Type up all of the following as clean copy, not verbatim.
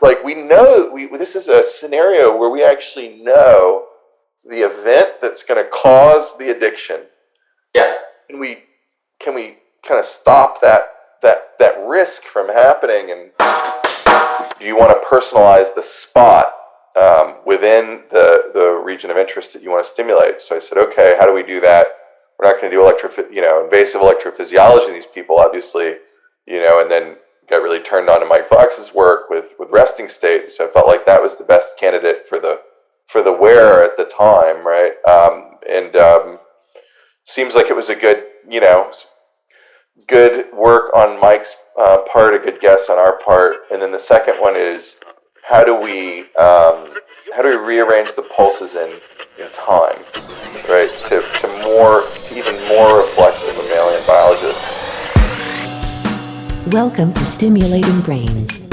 like we know this is a scenario where we actually know the event that's going to cause the addiction. Yeah. And can we kind of stop that risk from happening? And do you want to personalize the spot within the region of interest that you want to stimulate? So I said, okay, how do we do that? We're not going to do invasive electrophysiology in these people, obviously, and then got really turned on to Mike Fox's work with resting state. So I felt like that was the best candidate for the wearer at the time, right? Seems like it was a good work on Mike's part, a good guess on our part. And then the second one is how do we rearrange the pulses in time, right? To even more reflective of mammalian biology. Welcome to Stimulating Brains.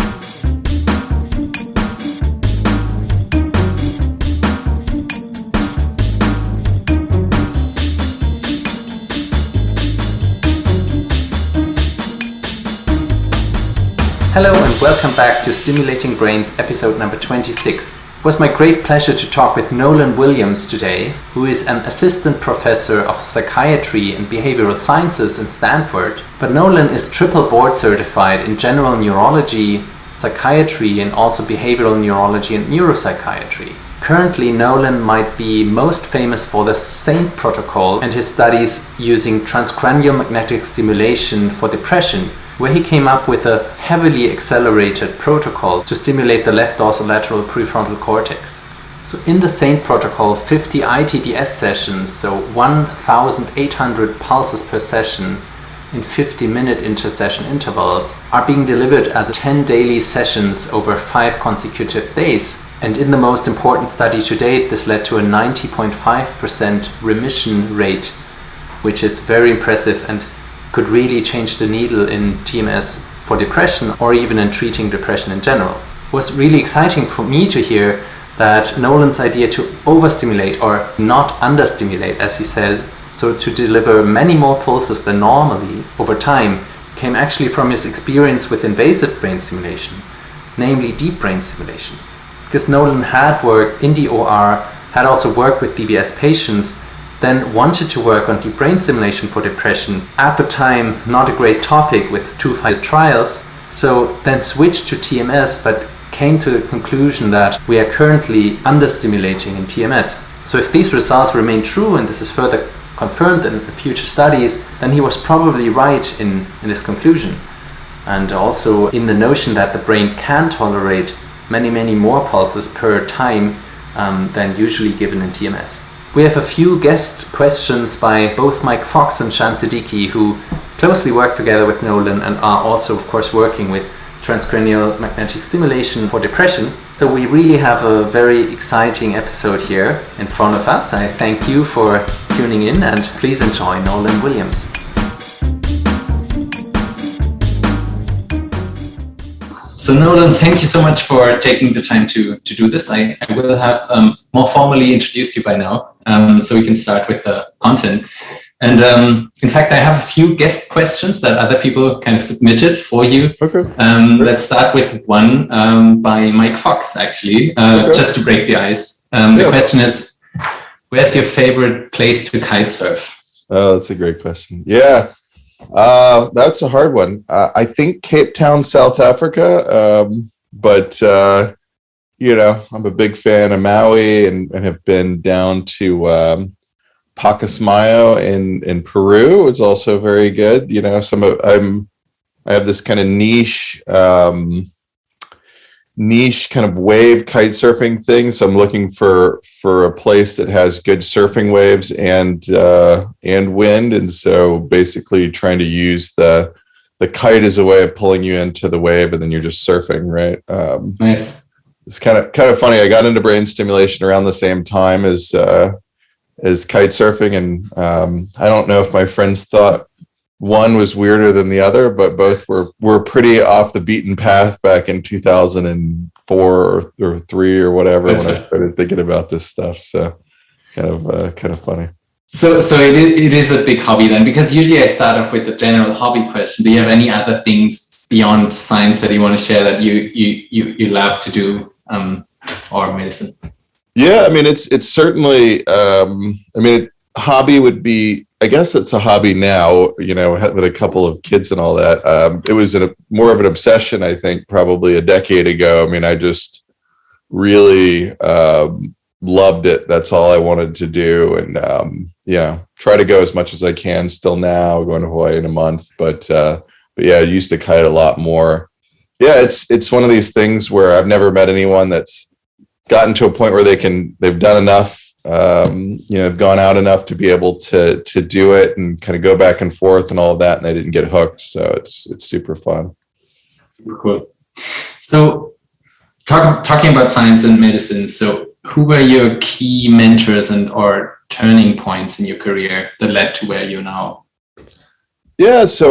Hello and welcome back to Stimulating Brains episode number 26. It was my great pleasure to talk with Nolan Williams today, who is an assistant professor of psychiatry and behavioral sciences in Stanford. But Nolan is triple board certified in general neurology, psychiatry, and also behavioral neurology and neuropsychiatry. Currently, Nolan might be most famous for the SAINT protocol and his studies using transcranial magnetic stimulation for depression, where he came up with a heavily accelerated protocol to stimulate the left dorsolateral prefrontal cortex. So in the SAINT protocol, 50 ITDS sessions, so 1,800 pulses per session in 50-minute intersession intervals, are being delivered as 10 daily sessions over 5 consecutive days. And in the most important study to date, this led to a 90.5% remission rate, which is very impressive and could really change the needle in TMS for depression or even in treating depression in general. It was really exciting for me to hear that Nolan's idea to overstimulate or not understimulate, as he says, so to deliver many more pulses than normally over time, came actually from his experience with invasive brain stimulation, namely deep brain stimulation. Because Nolan had worked in the OR, had also worked with DBS patients, then wanted to work on deep brain stimulation for depression. At the time, not a great topic with 2 failed trials, so then switched to TMS, but came to the conclusion that we are currently understimulating in TMS. So if these results remain true, and this is further confirmed in future studies, then he was probably right in his conclusion. And also in the notion that the brain can tolerate many more pulses per time than usually given in TMS. We have a few guest questions by both Mike Fox and Shan Siddiqui, who closely work together with Nolan and are also, of course, working with transcranial magnetic stimulation for depression. So we really have a very exciting episode here in front of us. I thank you for tuning in and please enjoy Nolan Williams. So Nolan, thank you so much for taking the time to do this. I will have more formally introduce you by now, so we can start with the content. And in fact, I have a few guest questions that other people kind of submitted for you. Okay. Let's start with one by Mike Fox, actually, just to break the ice. The question is, where's your favorite place to kite surf? Oh, that's a great question. Yeah. That's a hard one. I think Cape Town, South Africa. But I'm a big fan of Maui and have been down to Pacasmayo in Peru. It's also very good. I have this kind of niche kind of wave kite surfing thing. So I'm looking for a place that has good surfing waves and wind. And so basically trying to use the kite as a way of pulling you into the wave and then you're just surfing, right? Nice. It's kind of funny. I got into brain stimulation around the same time as kite surfing. And I don't know if my friends thought one was weirder than the other, but both were pretty off the beaten path back in 2004 or 3 or whatever. That's when I started thinking about this stuff. So kind of funny. So it is a big hobby then, because usually I start off with the general hobby question. Do you have any other things beyond science that you want to share that you love to do, or medicine? Yeah, I mean, it's certainly, hobby would be, I guess it's a hobby now, with a couple of kids and all that. It was more of an obsession, I think, probably a decade ago. I mean, I just really loved it. That's all I wanted to do. And, try to go as much as I can still now, going to Hawaii in a month. But yeah, I used to kite a lot more. Yeah, it's one of these things where I've never met anyone that's gotten to a point where they've done enough, gone out enough to be able to do it and kind of go back and forth and all of that, and they didn't get hooked. So it's super fun. Super cool. So talking about science and medicine, so who were your key mentors or turning points in your career that led to where you're now? Yeah, so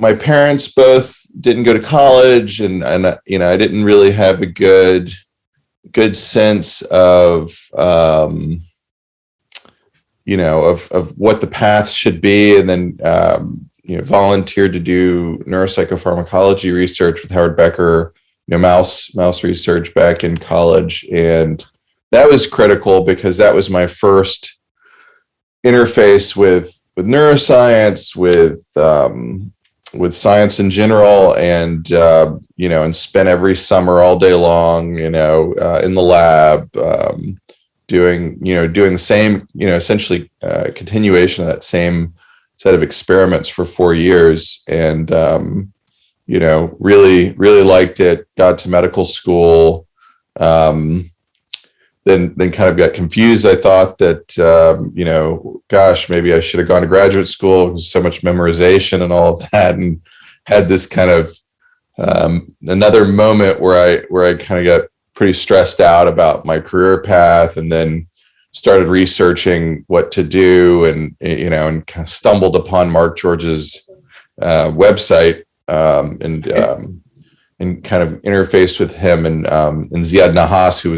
my parents both didn't go to college, and I didn't really have a good sense of of what the path should be, and then volunteered to do neuropsychopharmacology research with Howard Becker, mouse research back in college, and that was critical because that was my first interface with neuroscience, with science in general, and and spent every summer all day long, in the lab, doing the same, essentially continuation of that same set of experiments for 4 years, and really liked it. Got to medical school, then kind of got confused. I thought that gosh, maybe I should have gone to graduate school. There's so much memorization and all of that, and had this kind of another moment where I kind of got pretty stressed out about my career path, and then started researching what to do, and and kind of stumbled upon Mark George's website, and kind of interfaced with him, and Ziad Nahas, who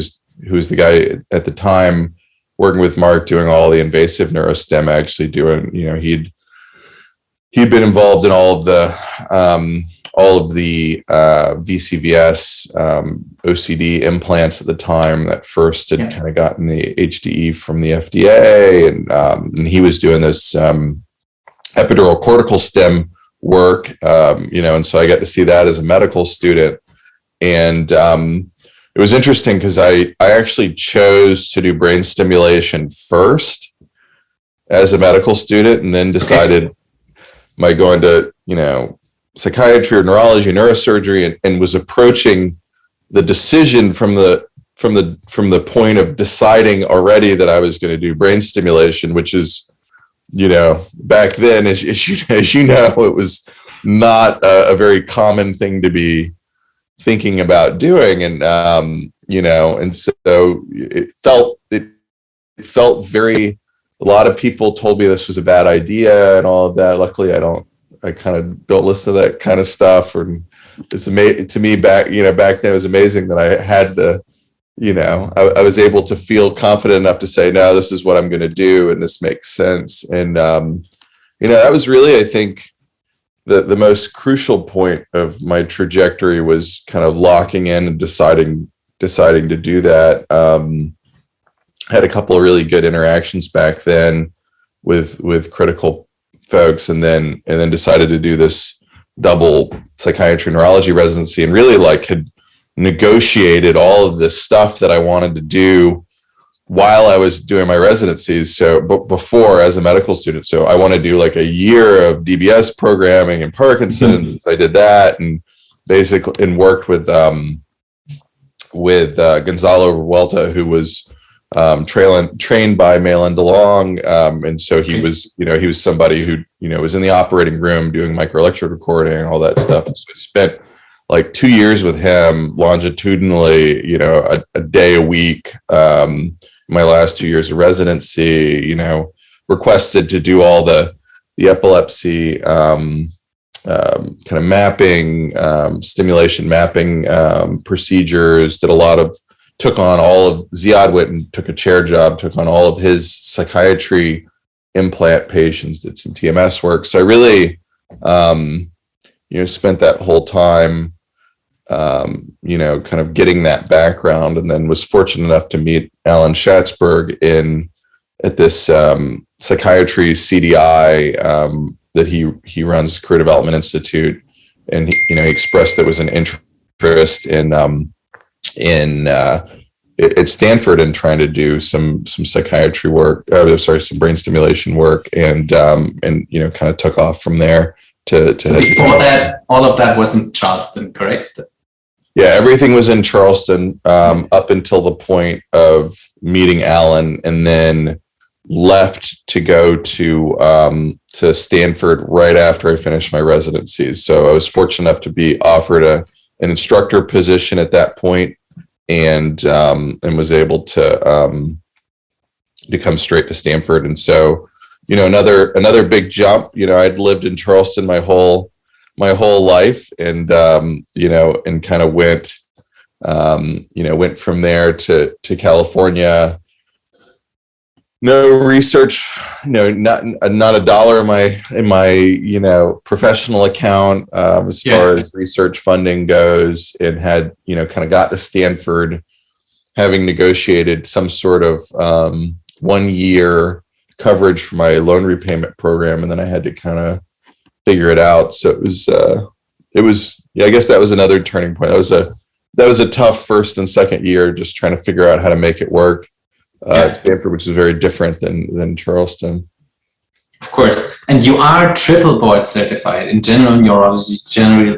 was the guy at the time working with Mark doing all the invasive neurostim, actually doing, he'd been involved in all of the VCVS, OCD implants at the time that first had kind of gotten the HDE from the FDA. And he was doing this epidural cortical stim work, and so I got to see that as a medical student. And it was interesting because I actually chose to do brain stimulation first as a medical student, and then decided my going to, psychiatry or neurology, neurosurgery, and was approaching the decision from the point of deciding already that I was going to do brain stimulation, which is, back then, as you know, it was not a very common thing to be thinking about doing, and and so it felt very. A lot of people told me this was a bad idea and all of that. Luckily, I kind of don't listen to that kind of stuff. And it's amazing to me back then. It was amazing that I had to, I was able to feel confident enough to say, no, this is what I'm going to do, and this makes sense. And that was really, I think, the most crucial point of my trajectory was kind of locking in and deciding to do that. Had a couple of really good interactions back then with critical folks, and then decided to do this double psychiatry neurology residency, and really had negotiated all of this stuff that I wanted to do while I was doing my residencies. So before, as a medical student, so I want to do a year of DBS programming and Parkinson's. So I did that, and basically, and worked with Gonzalo Revuelta, who was trained by Malin DeLong. And so he was somebody who, was in the operating room doing microelectrode recording and all that stuff. And so I spent 2 years with him longitudinally, a day a week, my last 2 years of residency, requested to do all the epilepsy, kind of mapping, stimulation mapping, procedures, took on all of, Ziad went and took a chair job, took on all of his psychiatry implant patients, did some TMS work. So I really, spent that whole time, kind of getting that background, and then was fortunate enough to meet Alan Schatzberg at this psychiatry CDI that he runs, Career Development Institute, and he expressed there was an interest at Stanford in trying to do some psychiatry work. Some brain stimulation work, and kind of took off from there. So before that, all of that was in Charleston, correct? Yeah, everything was in Charleston up until the point of meeting Alan, and then left to go to Stanford right after I finished my residency. So I was fortunate enough to be offered an instructor position at that point, and was able to come straight to Stanford. And so, another big jump. I'd lived in Charleston my whole life, and and kind of went from there to California. No research, not a dollar in my professional account as far as research funding goes, and had kind of got to Stanford, having negotiated some sort of 1 year coverage for my loan repayment program, and then I had to kind of figure it out. So it was I guess that was another turning point. That was a tough first and second year, just trying to figure out how to make it work. At Stanford, which is very different than Charleston. Of course. And you are triple board certified in general neurology, general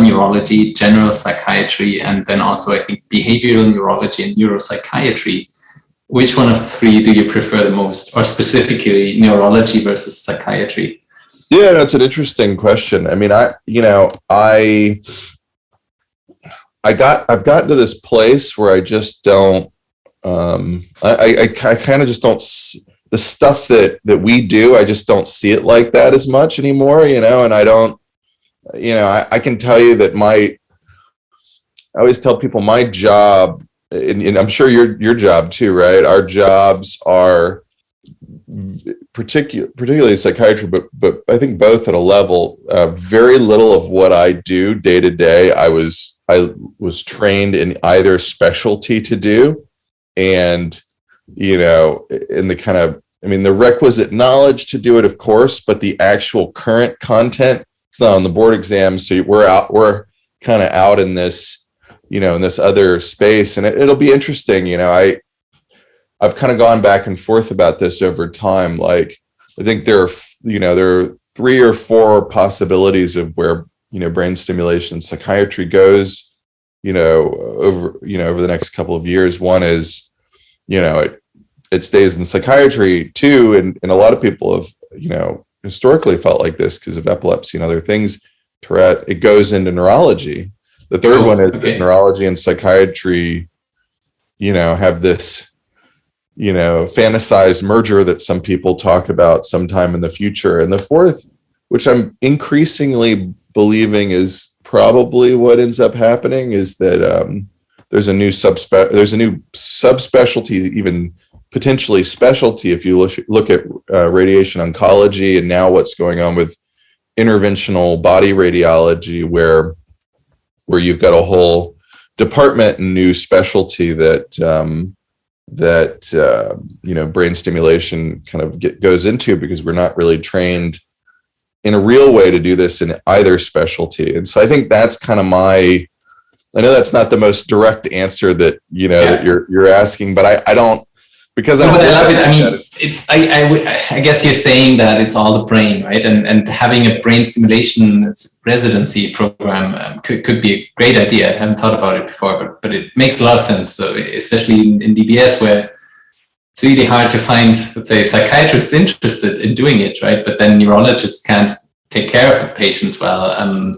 neurology, general psychiatry, and then also, I think, behavioral neurology and neuropsychiatry. Which one of the three do you prefer the most, or specifically neurology versus psychiatry? Yeah, that's an interesting question. I mean, I've gotten to this place where I just don't, I kind of just don't, the stuff that we do, I just don't see it like that as much anymore, and I don't, I can tell you that I always tell people my job, and I'm sure your job too, right? Our jobs are particularly psychiatry, but I think both at a level, very little of what I do day to day, I was trained in either specialty to do. And, in the kind of, the requisite knowledge to do it, of course, but the actual current content, it's not on the board exam. So we're kind of out in this, in this other space, and it'll be interesting. I've kind of gone back and forth about this over time. Like, I think there are 3 or 4 possibilities of where, brain stimulation psychiatry goes, over the next couple of years. One is, it stays in psychiatry too. And a lot of people have, historically felt like this because of epilepsy and other things. Tourette, it goes into neurology. The third one is that neurology and psychiatry, have this, fantasized merger that some people talk about sometime in the future. And the fourth, which I'm increasingly believing is probably what ends up happening, is that there's a new subspecialty, even potentially specialty, if you look at radiation oncology, and now what's going on with interventional body radiology, where you've got a whole department and new specialty that brain stimulation kind of goes into, because we're not really trained in a real way to do this in either specialty. And so I think that's kind of I know that's not the most direct answer that that you're asking, but I don't, because I love it. It's I guess you're saying that it's all the brain, right? And having a brain stimulation residency program could be a great idea. I haven't thought about it before, but it makes a lot of sense. So especially in DBS, where it's really hard to find, let's say, psychiatrists interested in doing it, right? But then neurologists can't take care of the patients well,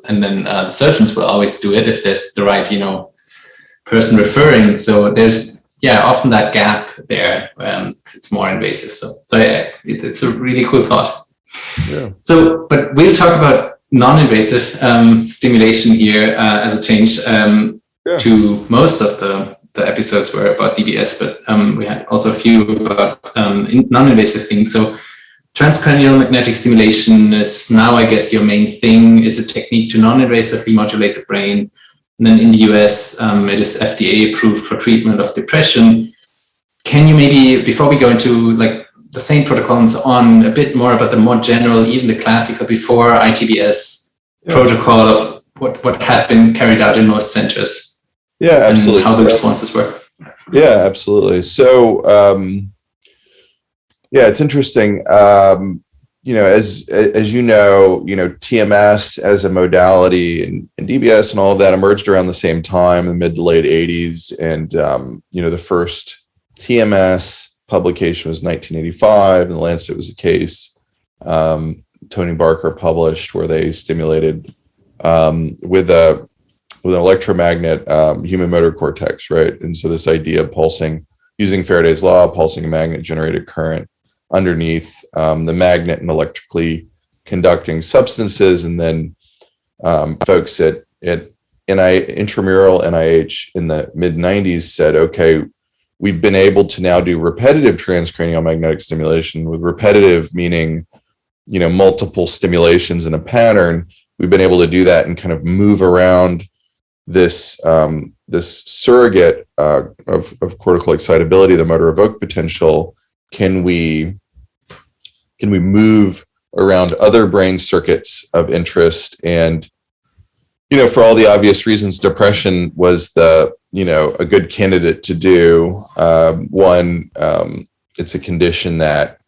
and then the surgeons will always do it if there's the right, person referring. So there's often that gap there. It's more invasive. So it's a really cool thought. Yeah. So, but we'll talk about non-invasive stimulation here as a change to most of the episodes were about DBS, but we had also a few about non-invasive things. So transcranial magnetic stimulation is now, I guess, your main thing. Is a technique to non-invasively modulate the brain. And then in the US, it is FDA approved for treatment of depression. Can you maybe, before we go into like the same protocol and so on, a bit more about the more general, even the classical before ITBS protocol of what had been carried out in most centers? Yeah, absolutely. And how the responses were. Yeah, absolutely. So, it's interesting. As you know, TMS as a modality and DBS and all of that emerged around the same time in the mid to late 80s. And, the first TMS publication was 1985, and the Lancet was a case Tony Barker published where they stimulated with an electromagnet human motor cortex, right? And so this idea of pulsing, using Faraday's law, pulsing a magnet-generated current underneath the magnet and electrically conducting substances, and then folks at intramural NIH in the mid-90s said, okay, we've been able to now do repetitive transcranial magnetic stimulation, with repetitive meaning, multiple stimulations in a pattern. We've been able to do that and kind of move around this surrogate of cortical excitability, the motor evoked potential. Can we move around other brain circuits of interest? And for all the obvious reasons, depression was a good candidate to do. One, it's a condition that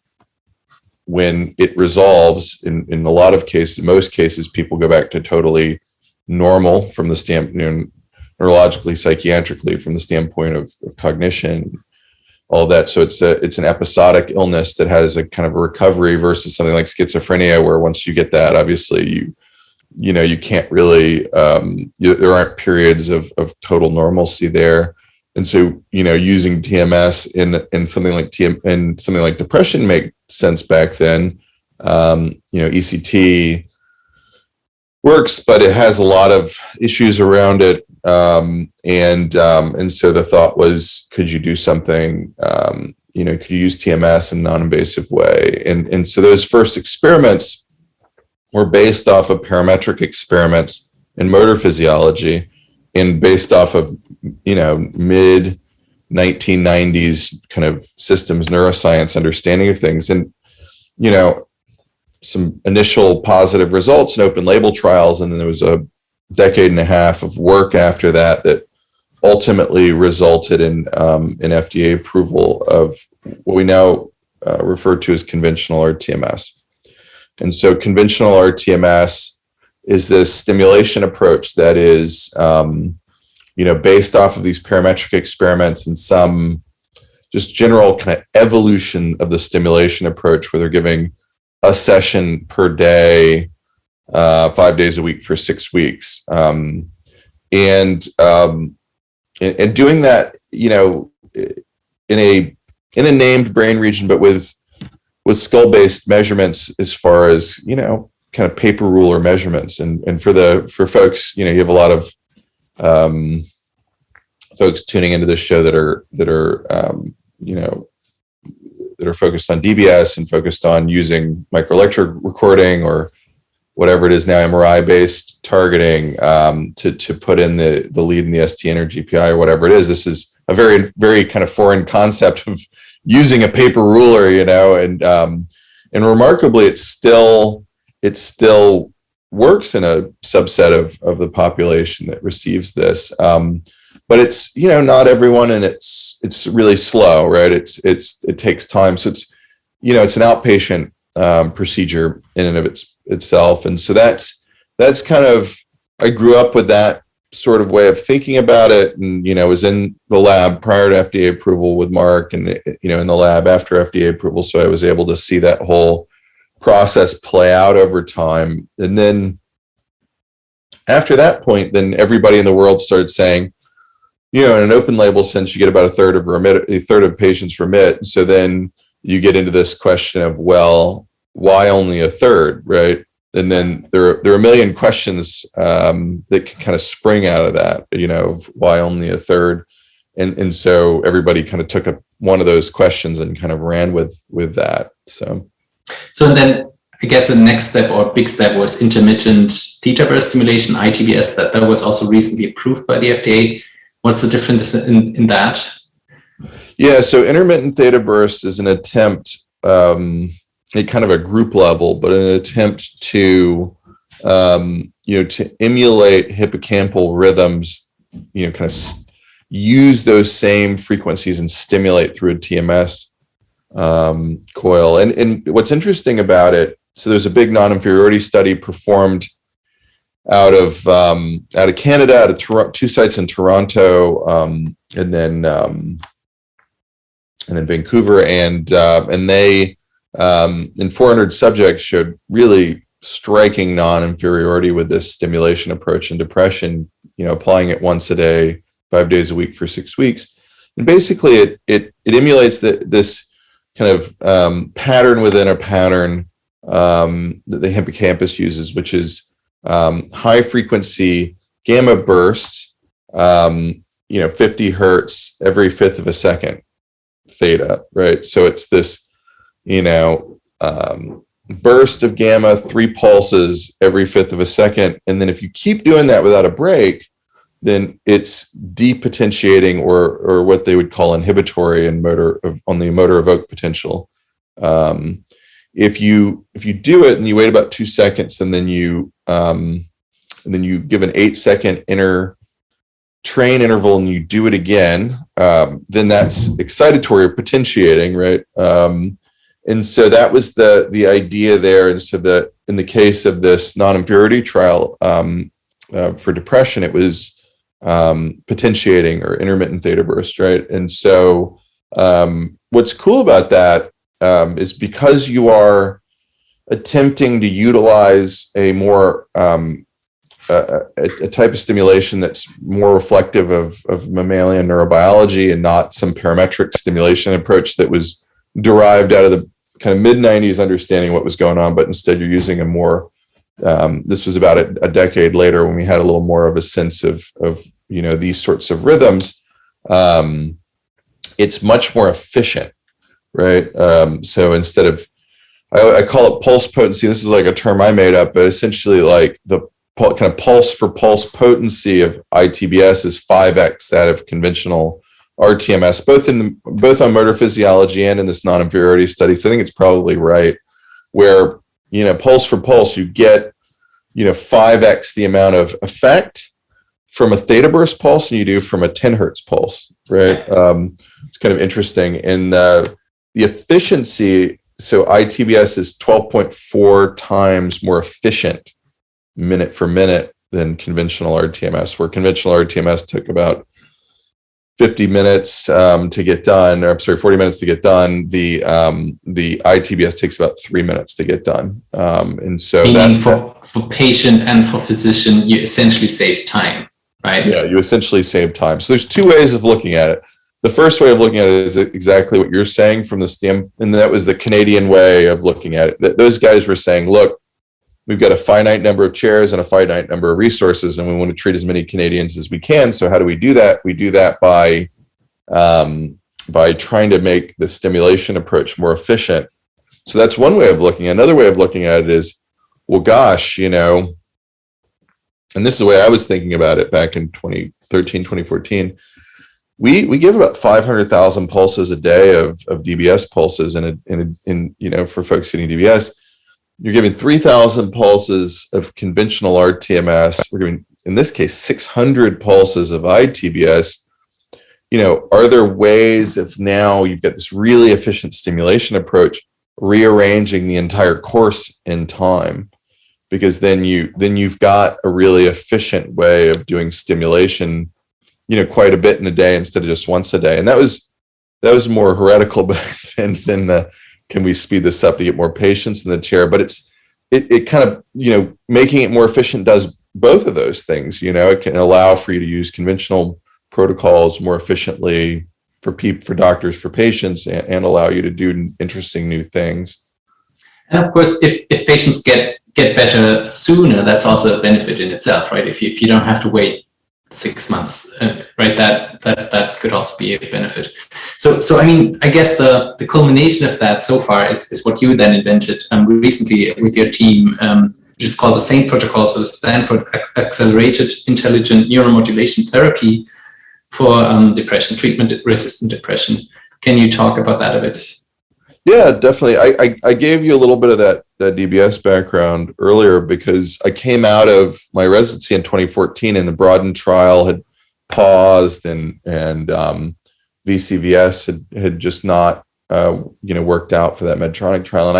when it resolves, in a lot of cases, most cases, people go back to totally normal from the standpoint, neurologically, psychiatrically, from the standpoint of cognition, all that. So it's an episodic illness that has a kind of a recovery versus something like schizophrenia, where once you get that, obviously you can't really, there aren't periods of total normalcy there. And so, using TMS in something like depression made sense back then. ECT works, but it has a lot of issues around it. And so the thought was, could you do something, could you use TMS in a non-invasive way? And so those first experiments were based off of parametric experiments in motor physiology, and based off of, mid 1990s kind of systems neuroscience understanding of things. And, some initial positive results in open label trials. And then there was a decade and a half of work after that ultimately resulted in FDA approval of what we now refer to as conventional rTMS. And so conventional rTMS is this stimulation approach that is, based off of these parametric experiments and some just general kind of evolution of the stimulation approach, where they're giving a session per day, 5 days a week for 6 weeks. And doing that, in a named brain region, but with skull-based measurements as far as, kind of paper ruler measurements. And for folks, you have a lot of folks tuning into this show that are focused on DBS and focused on using microelectrode recording or whatever it is now, MRI-based targeting, to put in the lead in the STN or GPI or whatever it is. This is a very, very kind of foreign concept of using a paper ruler, and remarkably, it still works in a subset of the population that receives this. But it's, not everyone, and it's really slow, right? It takes time. So it's an outpatient procedure in and of itself. And so that's kind of, I grew up with that sort of way of thinking about it, and, was in the lab prior to FDA approval with Mark, and, in the lab after FDA approval. So I was able to see that whole process play out over time. And then after that point, then everybody in the world started saying, in an open label sense, you get about a third of patients remit. So then you get into this question of, well, why only a third, right? And then there are a million questions that can kind of spring out of that, of why only a third. And so everybody kind of took up one of those questions and kind of ran with that. So So then I guess the next step or big step was intermittent theta burst stimulation, ITBS, that was also recently approved by the FDA. What's the difference in that? Yeah, so intermittent theta burst is an attempt, at kind of a group level, but an attempt to, to emulate hippocampal rhythms, kind of use those same frequencies and stimulate through a TMS coil. And what's interesting about it, so there's a big non-inferiority study performed out of Canada, out of two sites in Toronto, and then Vancouver, and they in 400 subjects showed really striking non-inferiority with this stimulation approach in depression. Applying it once a day, 5 days a week for 6 weeks, and basically it emulates this kind of pattern within a pattern that the hippocampus uses, which is high frequency gamma bursts, 50 hertz every fifth of a second theta, right? So it's this, burst of gamma, 3 pulses every fifth of a second. And then if you keep doing that without a break, then it's depotentiating or what they would call inhibitory and on the motor evoked potential. If you do it and you wait about 2 seconds and then you give an 8-second inner train interval and you do it again, then that's excitatory or potentiating, right? And so that was the idea there. And so that in the case of this non-inferiority trial for depression, it was potentiating or intermittent theta burst, right? And so what's cool about that is because you are attempting to utilize a more a type of stimulation that's more reflective of mammalian neurobiology and not some parametric stimulation approach that was derived out of the kind of mid-90s understanding what was going on, but instead you're using a more, this was about a decade later when we had a little more of a sense of these sorts of rhythms. It's much more efficient, right? So instead of, I call it pulse potency. This is like a term I made up, but essentially like the kind of pulse for pulse potency of ITBS is 5x that of conventional RTMS, both on motor physiology and in this non-inferiority study. So I think it's probably right where, pulse for pulse, you get, 5x the amount of effect from a theta burst pulse than you do from a 10 hertz pulse, right? It's kind of interesting. And the efficiency, so ITBS is 12.4 times more efficient minute for minute than conventional RTMS, where conventional RTMS took about 50 minutes to get done, or I'm sorry, 40 minutes to get done. The ITBS takes about 3 minutes to get done. And so meaning for patient and for physician, you essentially save time, right? Yeah, you essentially save time. So there's two ways of looking at it. The first way of looking at it is exactly what you're saying from the STEM, and that was the Canadian way of looking at it. Those guys were saying, look, we've got a finite number of chairs and a finite number of resources, and we want to treat as many Canadians as we can. So how do we do that? We do that by trying to make the stimulation approach more efficient. So that's one way of looking at it. Another way of looking at it is, well, gosh, and this is the way I was thinking about it back in 2013, 2014. We give about 500,000 pulses a day of DBS pulses, and for folks getting DBS, you're giving 3,000 pulses of conventional RTMS. We're giving, in this case, 600 pulses of ITBS. Are there ways, if now you've got this really efficient stimulation approach, rearranging the entire course in time? Because then you've got a really efficient way of doing stimulation, quite a bit in a day instead of just once a day. And that was more heretical back then than the, can we speed this up to get more patients in the chair? But it kind of, making it more efficient does both of those things. It can allow for you to use conventional protocols more efficiently for doctors, for patients, and allow you to do interesting new things. And of course, if patients get better sooner, that's also a benefit in itself, right? If you don't have to wait 6 months, right? That could also be a benefit. So I mean, I guess the culmination of that so far is what you then invented recently with your team, which is called the SAINT protocol, so the Stanford Accelerated Intelligent Neuromodulation Therapy for depression, treatment-resistant depression. Can you talk about that a bit? Yeah, definitely. I gave you a little bit of that DBS background earlier because I came out of my residency in 2014 and the Broaden trial had paused and VCVS had just not worked out for that Medtronic trial, and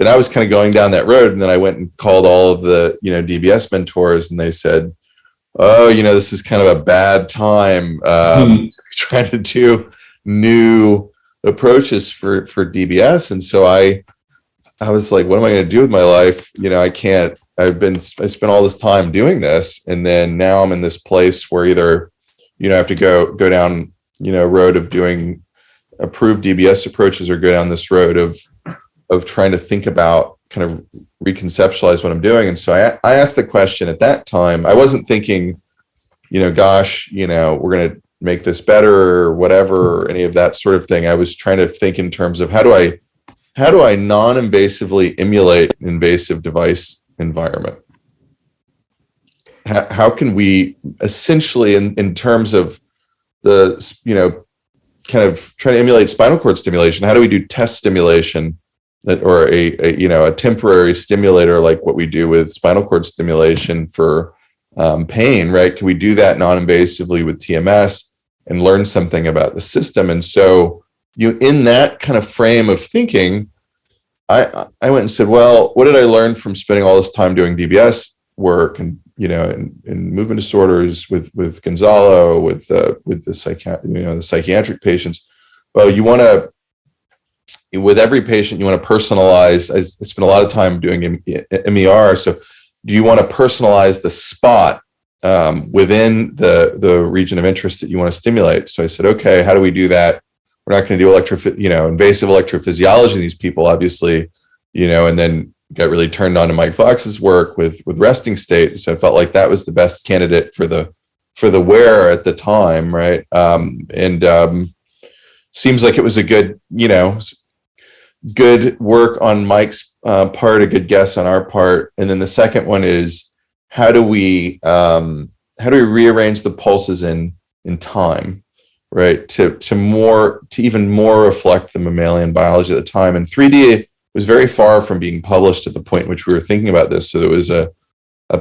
I was kind of going down that road, and then I went and called all of the DBS mentors, and they said, "Oh, this is kind of a bad time to be trying to do new approaches for DBS." And so I was like, what am I going to do with my life? I can't. I spent all this time doing this, and then now I'm in this place where either I have to go down road of doing approved DBS approaches, or go down this road of trying to think about, kind of reconceptualize what I'm doing. And so I asked the question at that time. I wasn't thinking, gosh, we're going to make this better or whatever, or any of that sort of thing. I was trying to think in terms of how do I non-invasively emulate an invasive device environment? How can we essentially, in terms of the, kind of trying to emulate spinal cord stimulation, how do we do test stimulation or a temporary stimulator like what we do with spinal cord stimulation for pain, right? Can we do that non-invasively with TMS and learn something about the system? And so in that kind of frame of thinking, I went and said, well, what did I learn from spending all this time doing DBS work and, in movement disorders with Gonzalo, with the psychiatric patients? Well, with every patient, you want to personalize. I spent a lot of time doing MER. So do you want to personalize the spot within the region of interest that you want to stimulate? So I said, okay, how do we do that? We're not going to do invasive electrophysiology in these people, obviously, and then got really turned on to Mike Fox's work with resting state. So I felt like that was the best candidate for the wear at the time, right? Seems like it was a good work on Mike's part, a good guess on our part. And then the second one is, how do we rearrange the pulses in time, right? To even more reflect the mammalian biology at the time. And 3D was very far from being published at the point in which we were thinking about this. So there was a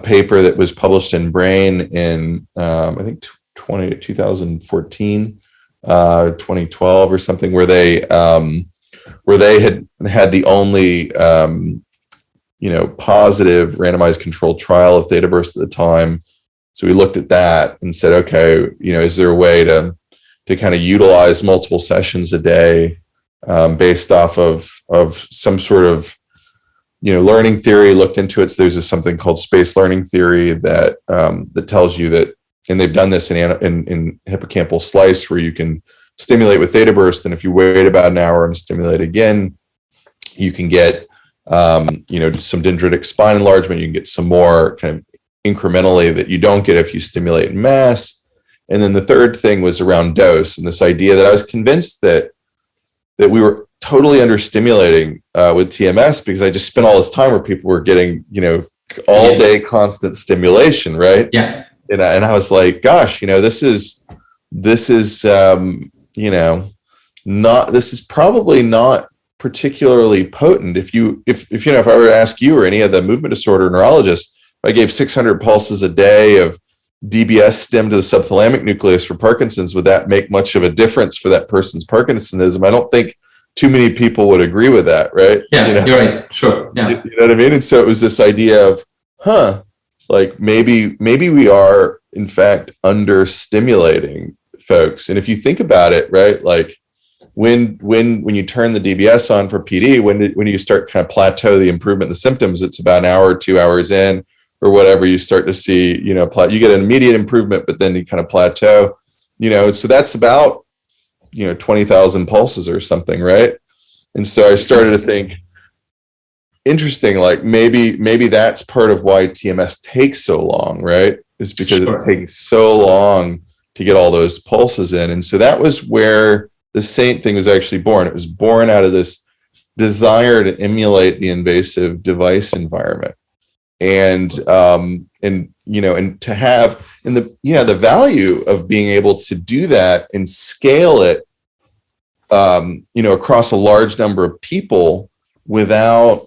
paper that was published in Brain in I think 2014, 2012 or something, where they had the only positive randomized controlled trial of theta burst at the time. So we looked at that and said, okay, is there a way to kind of utilize multiple sessions a day based off of some sort of learning theory? Looked into it. So there's something called space learning theory that tells you that, and they've done this in hippocampal slice, where you can stimulate with theta burst, and if you wait about an hour and stimulate again, you can get some dendritic spine enlargement. You can get some more kind of incrementally that you don't get if you stimulate in mass. And then the third thing was around dose, and this idea that I was convinced that we were totally understimulating with TMS, because I just spent all this time where people were getting all day constant stimulation, right? Yeah. And I was like, gosh, this is probably not particularly potent. If I were to ask you or any of the movement disorder neurologists, if I gave 600 pulses a day of DBS stim to the subthalamic nucleus for Parkinson's, would that make much of a difference for that person's Parkinsonism? I don't think too many people would agree with that, right? Yeah, you're right. Sure. Yeah. You know what I mean? And so it was this idea of, like maybe we are in fact understimulating folks. And if you think about it, right, like when you turn the DBS on for PD, when you start kind of plateau the improvement in the symptoms, it's about an hour or 2 hours in or whatever, you start to see, you get an immediate improvement, but then you kind of plateau, so that's about, 20,000 pulses or something, right? And so I started to think, interesting, like maybe that's part of why TMS takes so long, right? is because it's taking so long to get all those pulses in. And so that was where the same thing was actually born. It was born out of this desire to emulate the invasive device environment. And to have, and the value of being able to do that and scale it, across a large number of people without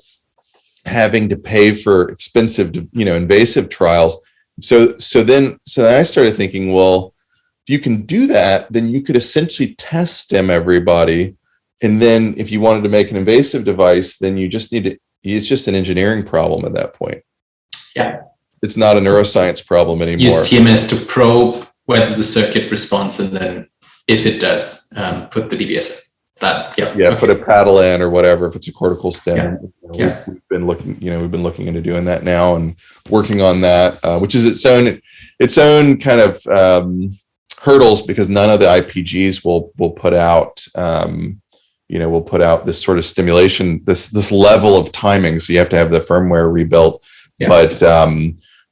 having to pay for expensive, invasive trials. So then I started thinking, well, if you can do that, then you could essentially test stim everybody. And then if you wanted to make an invasive device, then you just need to, it's just an engineering problem at that point. Yeah. It's not a neuroscience problem anymore. Use TMS to probe whether the circuit responds, and then if it does, put the DBS in. Put a paddle in or whatever if it's a cortical stim. Yeah. We've been looking into doing that now and working on that, which is its own kind of hurdles, because none of the IPGs will put out we'll put out this sort of stimulation, this level of timing. So you have to have the firmware rebuilt. Yeah.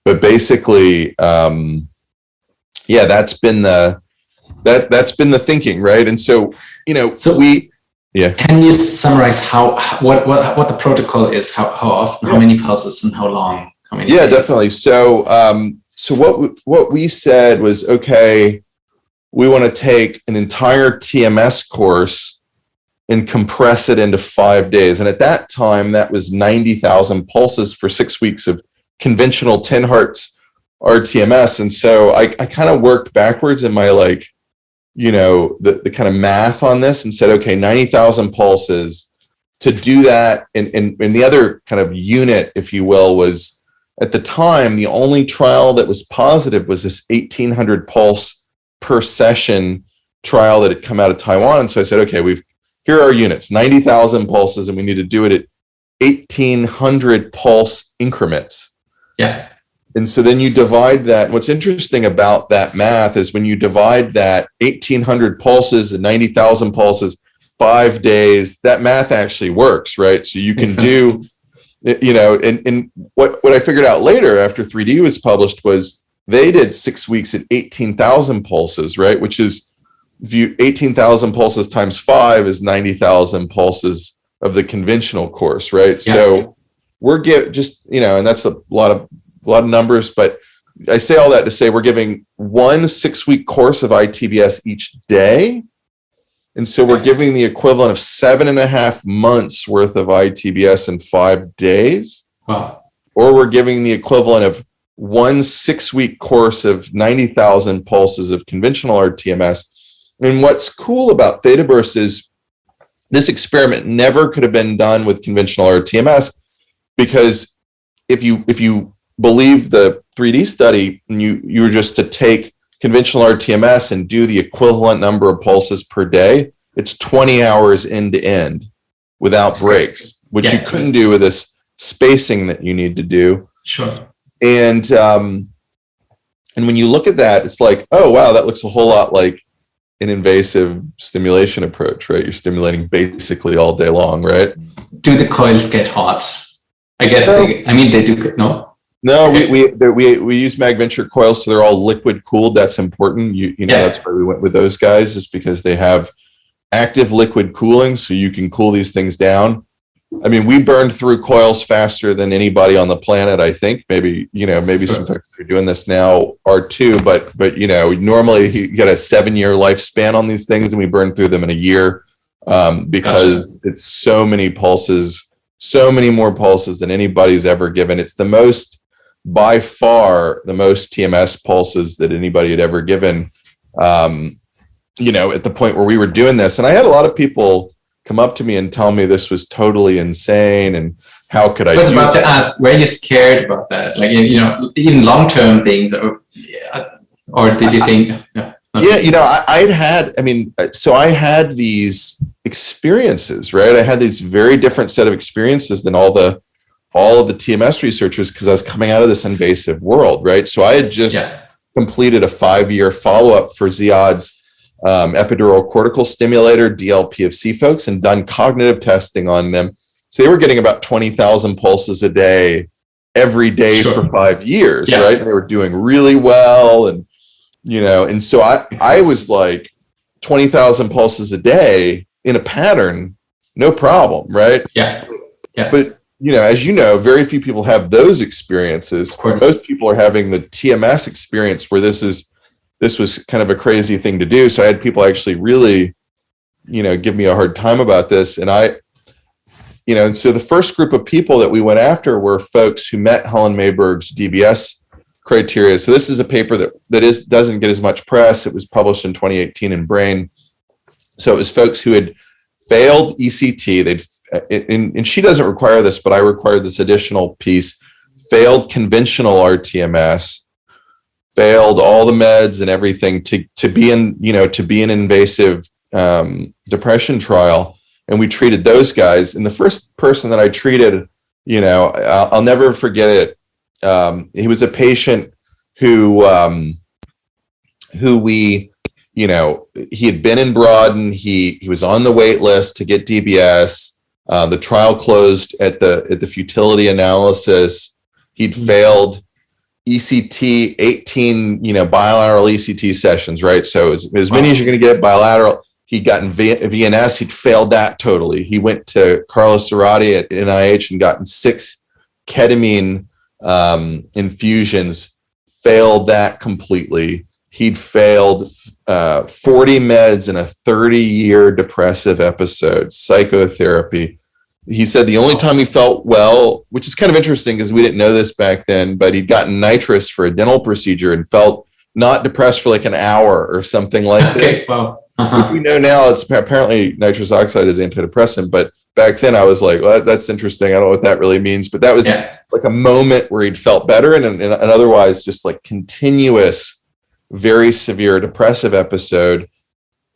But basically, that's been the thinking, right? And so, Can you summarize what the protocol is? How often, how many pulses, and how long? How many days? Definitely. So what we said was, okay, we want to take an entire TMS course and compress it into 5 days. And at that time, that was 90,000 pulses for 6 weeks of conventional 10 hertz RTMS. And so I kind of worked backwards in my, the kind of math on this and said, okay, 90,000 pulses. To do that, and the other kind of unit, if you will, was at the time, the only trial that was positive was this 1,800 pulse per session trial that had come out of Taiwan. And so I said, okay, here are our units, 90,000 pulses, and we need to do it at 1,800 pulse increments. Yeah. And so then you divide that. What's interesting about that math is when you divide that 1,800 pulses and 90,000 pulses, 5 days, that math actually works, right? So you can do, and what I figured out later after 3D was published was they did 6 weeks at 18,000 pulses, right? Which is, if you 18,000 pulses times 5 is 90,000 pulses of the conventional course, right? Yeah. So we're and that's a lot of numbers, but I say all that to say we're giving 1 6-week course of ITBS each day. And so we're giving the equivalent of 7.5 months worth of ITBS in 5 days. Wow. Or we're giving the equivalent of 1 6-week course of 90,000 pulses of conventional RTMS. And what's cool about Theta Burst is this experiment never could have been done with conventional RTMS, because if you believe the 3D study, and you were just to take conventional RTMS and do the equivalent number of pulses per day, it's 20 hours end to end without breaks, which you couldn't do with this spacing that you need to do. Sure. And when you look at that, it's like, oh, wow, that looks a whole lot like an invasive stimulation approach, right? You're stimulating basically all day long, right? Do the coils get hot? I guess they do. No, okay. we use MagVenture coils, so they're all liquid cooled. That's important. That's why we went with those guys, is because they have active liquid cooling, so you can cool these things down. I mean, we burned through coils faster than anybody on the planet, I think. Maybe some folks that are doing this now are too, but normally you get a 7-year lifespan on these things, and we burn through them in a year, because it's so many pulses, so many more pulses than anybody's ever given. It's by far the most TMS pulses that anybody had ever given, at the point where we were doing this. And I had a lot of people come up to me and tell me this was totally insane, and how could I do that? I was about to ask, were you scared about that? Like, even long-term things, or did you think? I had these experiences, right? I had these very different set of experiences than all of the TMS researchers, because I was coming out of this invasive world, right? So I had just completed a 5-year follow-up for Ziad's epidural cortical stimulator, DLPFC folks, and done cognitive testing on them. So they were getting about 20,000 pulses a day every day for 5 years, right? And they were doing really well. And, and so I was like 20,000 pulses a day in a pattern, no problem, right? Yeah. But, as you know, very few people have those experiences. Of course. Most people are having the TMS experience where this was kind of a crazy thing to do. So I had people actually really, give me a hard time about this. And and so the first group of people that we went after were folks who met Helen Mayberg's DBS criteria. So this is a paper that doesn't get as much press. It was published in 2018 in Brain. So it was folks who had failed ECT. And she doesn't require this, but I required this additional piece, failed conventional RTMS, failed all the meds and everything to be an invasive depression trial. And we treated those guys. And the first person that I treated, I'll never forget it. He was a patient who we, he had been in Broaden. He was on the wait list to get DBS. The trial closed at the futility analysis. He'd failed ECT, 18, bilateral ECT sessions, right? So as many as you're going to get bilateral. He'd gotten VNS. He'd failed that totally. He went to Carlos Zarate at NIH and gotten 6 ketamine infusions, failed that completely. He'd failed 40 meds in a 30-year depressive episode, psychotherapy. He said the only time he felt well, which is kind of interesting because we didn't know this back then, but he'd gotten nitrous for a dental procedure and felt not depressed for like an hour or something like this. Wow. Which we know now it's apparently nitrous oxide is antidepressant, but back then I was like, well, that's interesting. I don't know what that really means, but that was like a moment where he'd felt better and otherwise just like continuous, very severe depressive episode.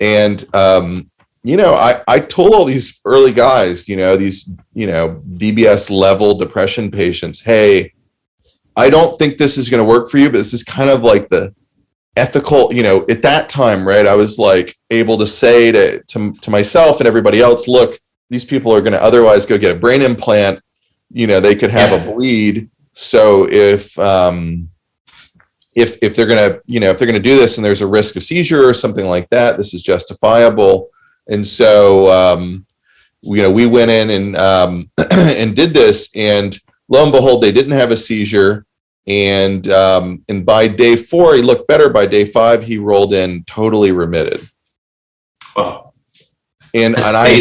And, I told all these early guys, these, DBS level depression patients, hey, I don't think this is going to work for you, but this is kind of like the ethical, at that time, right? I was like able to say to myself and everybody else, look, these people are going to otherwise go get a brain implant. They could have a bleed. So if they're going to, if they're going to do this and there's a risk of seizure or something like that, this is justifiable. And so, we went in and, and did this, and lo and behold, they didn't have a seizure. And by day 4, he looked better. By day 5, he rolled in totally remitted. Wow. And how long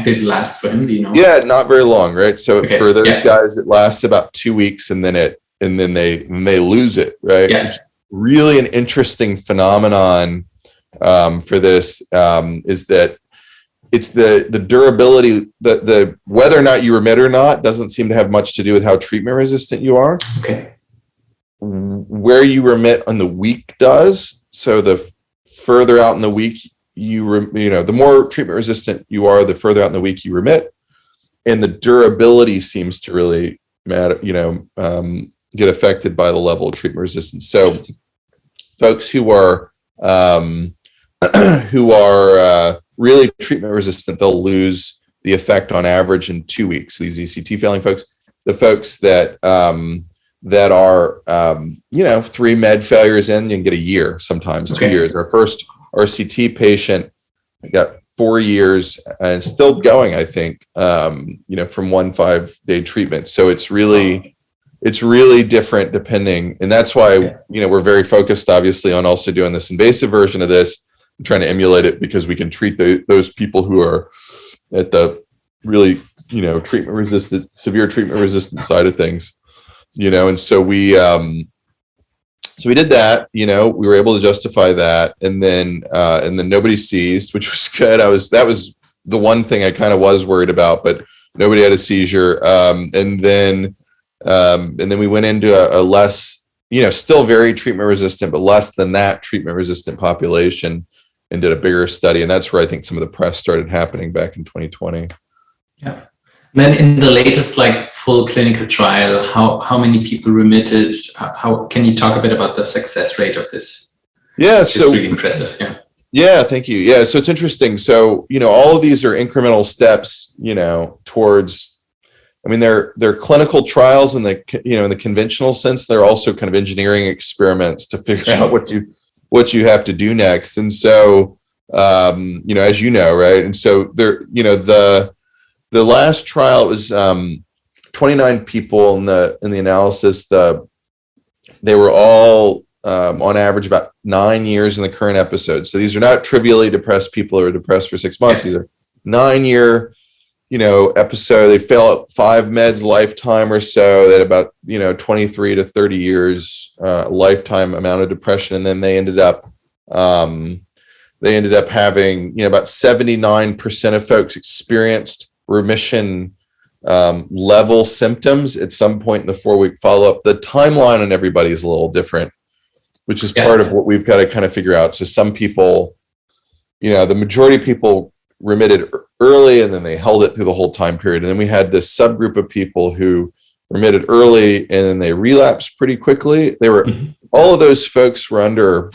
did it last for him? Do you know? Yeah, not very long, right? So for those guys, it lasts about 2 weeks, and then they lose it, right? Yeah. Really an interesting phenomenon for this is that it's the durability, the whether or not you remit or not doesn't seem to have much to do with how treatment resistant you are. Okay. Where you remit on the week does. So the further out in the week the more treatment resistant you are, the further out in the week you remit, and the durability seems to really matter. Get affected by the level of treatment resistance. So folks who are really treatment resistant, they'll lose the effect on average in 2 weeks. These ECT failing folks, the folks that are 3 med failures in, you can get a year, sometimes 2 years. Our first RCT patient got 4 years and still going, I think, from 1 5-day treatment. So it's really different depending, and that's why we're very focused, obviously, on also doing this invasive version of this, trying to emulate it because we can treat those people who are at the really, treatment resistant, severe treatment resistant side of things, and so we did that, we were able to justify that. And then nobody seized, which was good. That was the one thing I kind of was worried about, but nobody had a seizure. And then we went into a less, still very treatment resistant, but less than that treatment resistant population, and did a bigger study. And that's where I think some of the press started happening back in 2020. Yeah. Then in the latest full clinical trial, how many people remitted? How can you talk a bit about the success rate of this? Yeah, it's really impressive. Yeah. Yeah, thank you. Yeah, so it's interesting. So all of these are incremental steps, towards I mean, they're clinical trials in the conventional sense. They're also kind of engineering experiments to figure out what you have to do next. And so, as you know, right. And so the last trial was 29 people in the analysis. They were all on average about 9 years in the current episode. So these are not trivially depressed people who are depressed for 6 months. These are 9-year, episode. They fail at 5 meds lifetime or so. That about 23 to 30 years lifetime amount of depression, and then they ended up having about 79% of folks experienced remission level symptoms at some point in the 4-week follow-up. The timeline on everybody is a little different, which is part of what we've got to kind of figure out. So some people, the majority of people remitted early, and then they held it through the whole time period. And then we had this subgroup of people who remitted early, and then they relapsed pretty quickly. They were all of those folks were under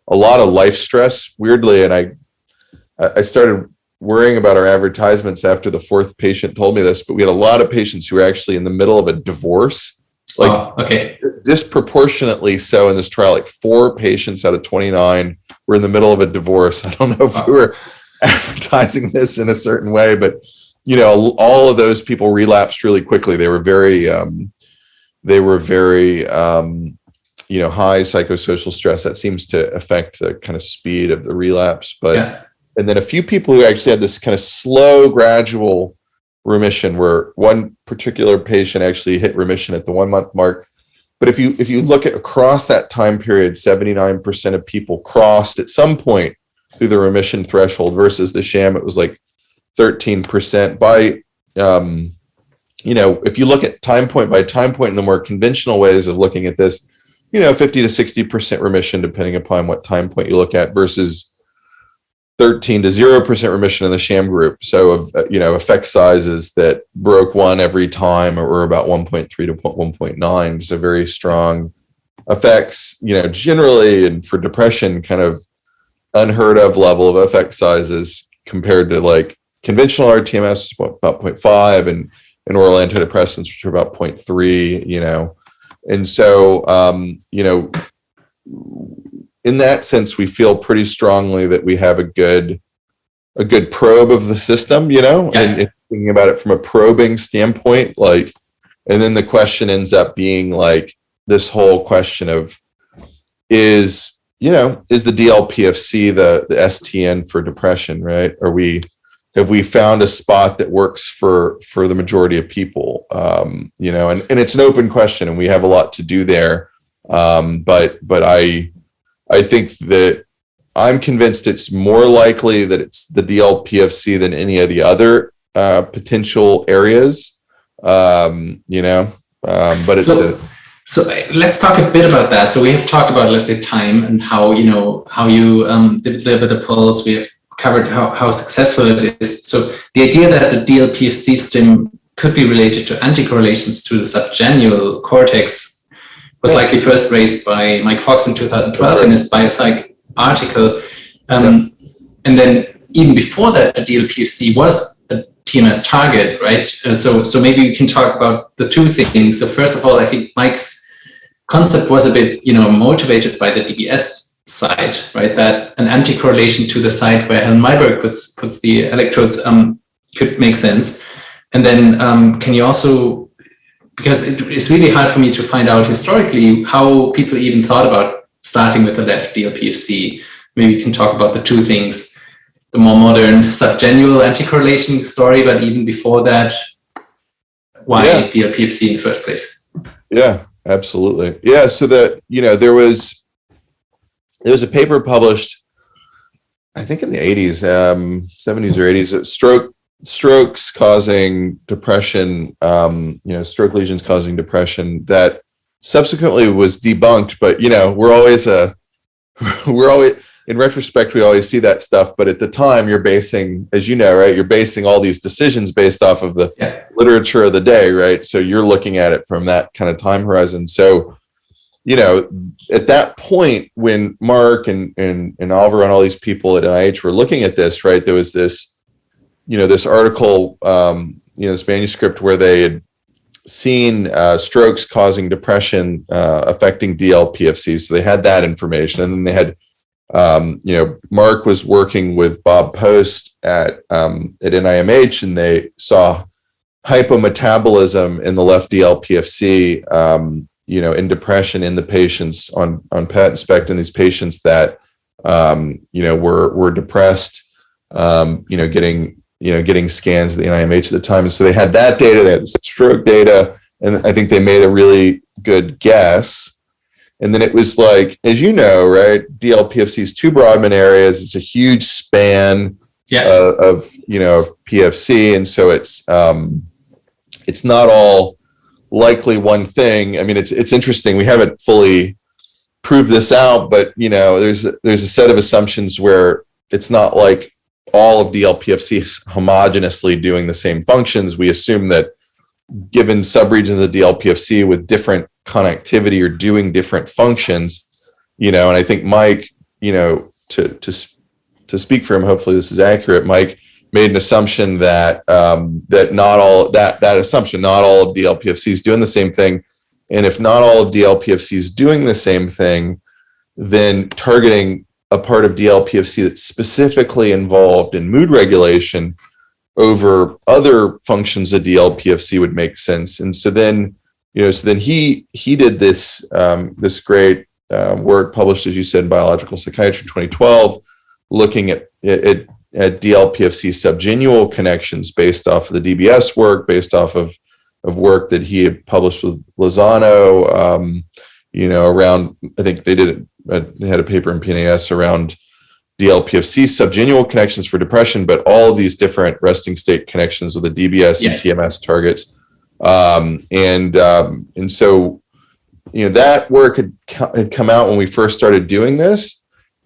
a lot of life stress, weirdly. And I started worrying about our advertisements after the 4th patient told me this, but we had a lot of patients who were actually in the middle of a divorce, disproportionately so in this trial. Like 4 patients out of 29 were in the middle of a divorce. I don't know if we were advertising this in a certain way, but all of those people relapsed really quickly. They were very high psychosocial stress. That seems to affect the kind of speed of the relapse. And then a few people who actually had this kind of slow, gradual remission, where one particular patient actually hit remission at the 1-month mark. But if you look at across that time period, 79% of people crossed at some point through the remission threshold, versus the sham, it was like 13%. By if you look at time point by time point in the more conventional ways of looking at this, 50 to 60% remission, depending upon what time point you look at, versus 13 to 0% remission in the sham group. So of effect sizes that broke 1 every time, or about 1.3 to 1.9. So very strong effects, generally, and for depression, kind of unheard of level of effect sizes compared to like conventional RTMS, about 0.5, and oral antidepressants, which are about 0.3, and so, in that sense, we feel pretty strongly that we have a good probe of the system, and thinking about it from a probing standpoint, and then the question ends up being like this whole question of is the DLPFC the STN for depression, right? Have we found a spot that works for the majority of people? And it's an open question, and we have a lot to do there. But I think that I'm convinced it's more likely that it's the DLPFC than any of the other potential areas. But it's So let's talk a bit about that. So we have talked about, let's say, time and how you deliver the pulse. We have covered how successful it is. So the idea that the DLPFC stim could be related to anticorrelations to the subgenual cortex was likely first raised by Mike Fox in 2012 in his Biopsych article. And then even before that, the DLPFC was a TMS target, right? So maybe we can talk about the two things. So first of all, I think Mike's concept was a bit, motivated by the DBS side, right? That an anticorrelation to the site where Helen Mayberg puts the electrodes could make sense. And then can you also, because it's really hard for me to find out historically how people even thought about starting with the left DLPFC. Maybe we can talk about the two things, the more modern subgenual anticorrelation story, but even before that, why DLPFC in the first place? Yeah, absolutely. Yeah, so that, there was a paper published, I think in the 80s, 70s or 80s, strokes causing depression, stroke lesions causing depression, that subsequently was debunked. But we're always in retrospect, we always see that stuff, but at the time you're basing, as you know, right, you're basing all these decisions based off of the literature of the day, right? So you're looking at it from that kind of time horizon. So at that point, when Mark and Alvaro and all these people at NIH were looking at this, right, there was this, this article, this manuscript where they had seen strokes causing depression affecting DLPFC. So they had that information. And then they had, Mark was working with Bob Post at NIMH, and they saw hypometabolism in the left DLPFC, in depression in the patients on PET and SPECT, in these patients that, were depressed, getting scans at the NIMH at the time. And so they had that data, they had the stroke data, and I think they made a really good guess. And then it was like, as you know, right, DLPFC is two Brodmann areas. It's a huge span of PFC. And so it's not all likely one thing. I mean, it's interesting. We haven't fully proved this out, but, there's a set of assumptions where it's not like all of DLPFC is homogeneously doing the same functions. We assume that given subregions of DLPFC with different connectivity are doing different functions, and I think Mike, to speak for him, hopefully this is accurate. Mike made an assumption that not all that assumption, not all of DLPFC is doing the same thing. And if not all of DLPFC is doing the same thing, then targeting a part of DLPFC that's specifically involved in mood regulation over other functions of DLPFC would make sense. And so then, he did this great work published, as you said, in Biological Psychiatry in 2012, looking at DLPFC subgenual connections based off of the DBS work, based off of work that he had published with Lozano, around, I think they had a paper in PNAS around DLPFC subgenual connections for depression, but all of these different resting state connections with the DBS and TMS targets. And so, that work had come out when we first started doing this.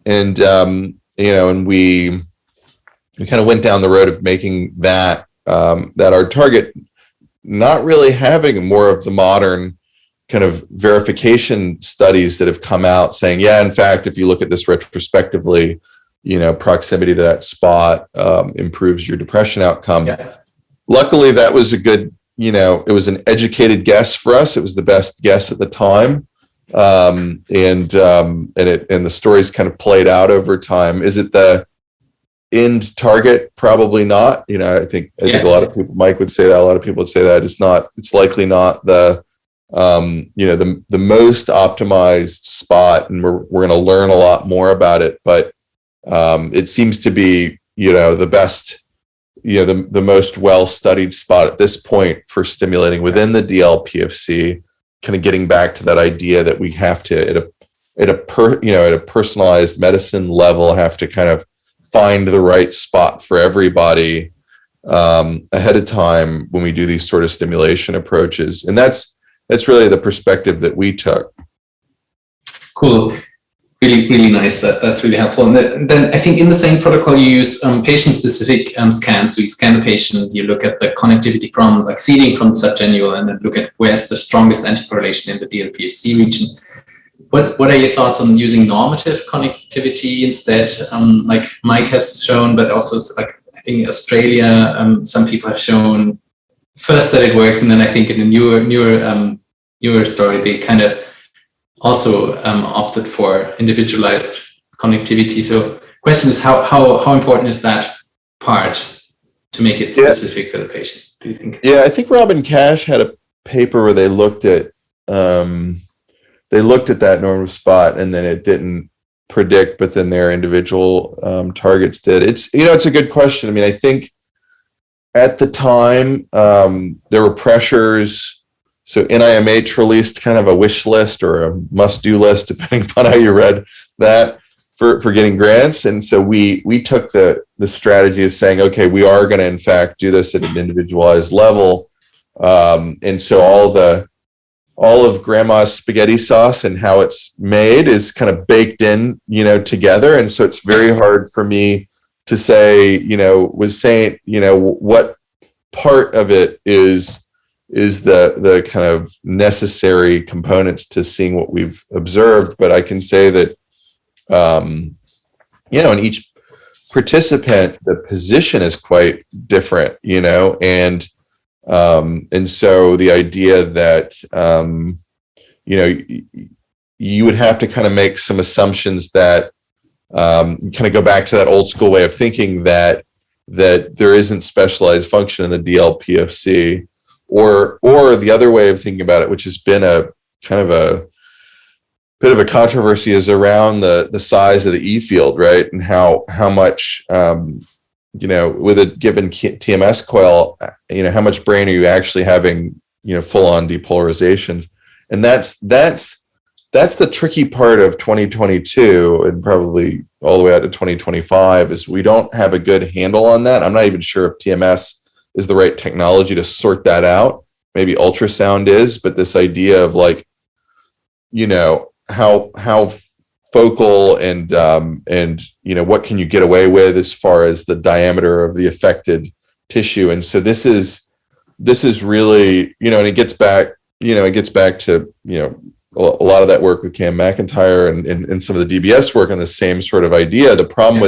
And, and we kind of went down the road of making that our target, not really having more of the modern kind of verification studies that have come out saying, in fact, if you look at this retrospectively, proximity to that spot improves your depression outcome. Yeah. Luckily, that was a good, it was an educated guess for us. It was the best guess at the time. And the stories kind of played out over time. Is it the end target? Probably not. I think a lot of people, Mike would say that, a lot of people would say that it's likely not the most optimized spot, and we're going to learn a lot more about it. But it seems to be, the best, the most well-studied spot at this point for stimulating within the DLPFC, kind of getting back to that idea that we have to, at a personalized medicine level, have to kind of find the right spot for everybody ahead of time when we do these sort of stimulation approaches. And that's really the perspective that we took. Cool. Really, really nice. That's really helpful. And then I think in the same protocol, you use patient-specific scans. So you scan the patient, you look at the connectivity from, like, seeding from the subgenual, and then look at where's the strongest anticorrelation in the DLPFC region. What are your thoughts on using normative connectivity instead, like Mike has shown, but also, like, I think in Australia, some people have shown first that it works, and then I think in a newer story, they kind of also opted for individualized connectivity. So question is, how important is that part to make it specific to the patient, do you think? Yeah, I think Robin Cash had a paper where they looked at that normal spot, and then it didn't predict, but then their individual targets did. It's a good question. I mean, I think at the time there were pressures. So NIMH released kind of a wish list or a must-do list, depending upon how you read that, for getting grants. And so we took the strategy of saying, okay, we are going to in fact do this at an individualized level. And so all of grandma's spaghetti sauce and how it's made is kind of baked in, together. And so it's very hard for me to say, what part of it is the kind of necessary components to seeing what we've observed. But I can say that, in each participant, the position is quite different, and And so the idea that, you would have to kind of make some assumptions that kind of go back to that old school way of thinking that there isn't specialized function in the DLPFC, or the other way of thinking about it, which has been a kind of a bit of a controversy, is around the size of the E field, right? And how much, with a given TMS coil, how much brain are you actually having, full on depolarization? And that's the tricky part of 2022 and probably all the way out to 2025, is we don't have a good handle on that. I'm not even sure if TMS is the right technology to sort that out. Maybe ultrasound is, but this idea of like, how focal and what can you get away with as far as the diameter of the affected tissue. And so this is really, and it gets back to, a lot of that work with Cam McIntyre and some of the DBS work on the same sort of idea. The problem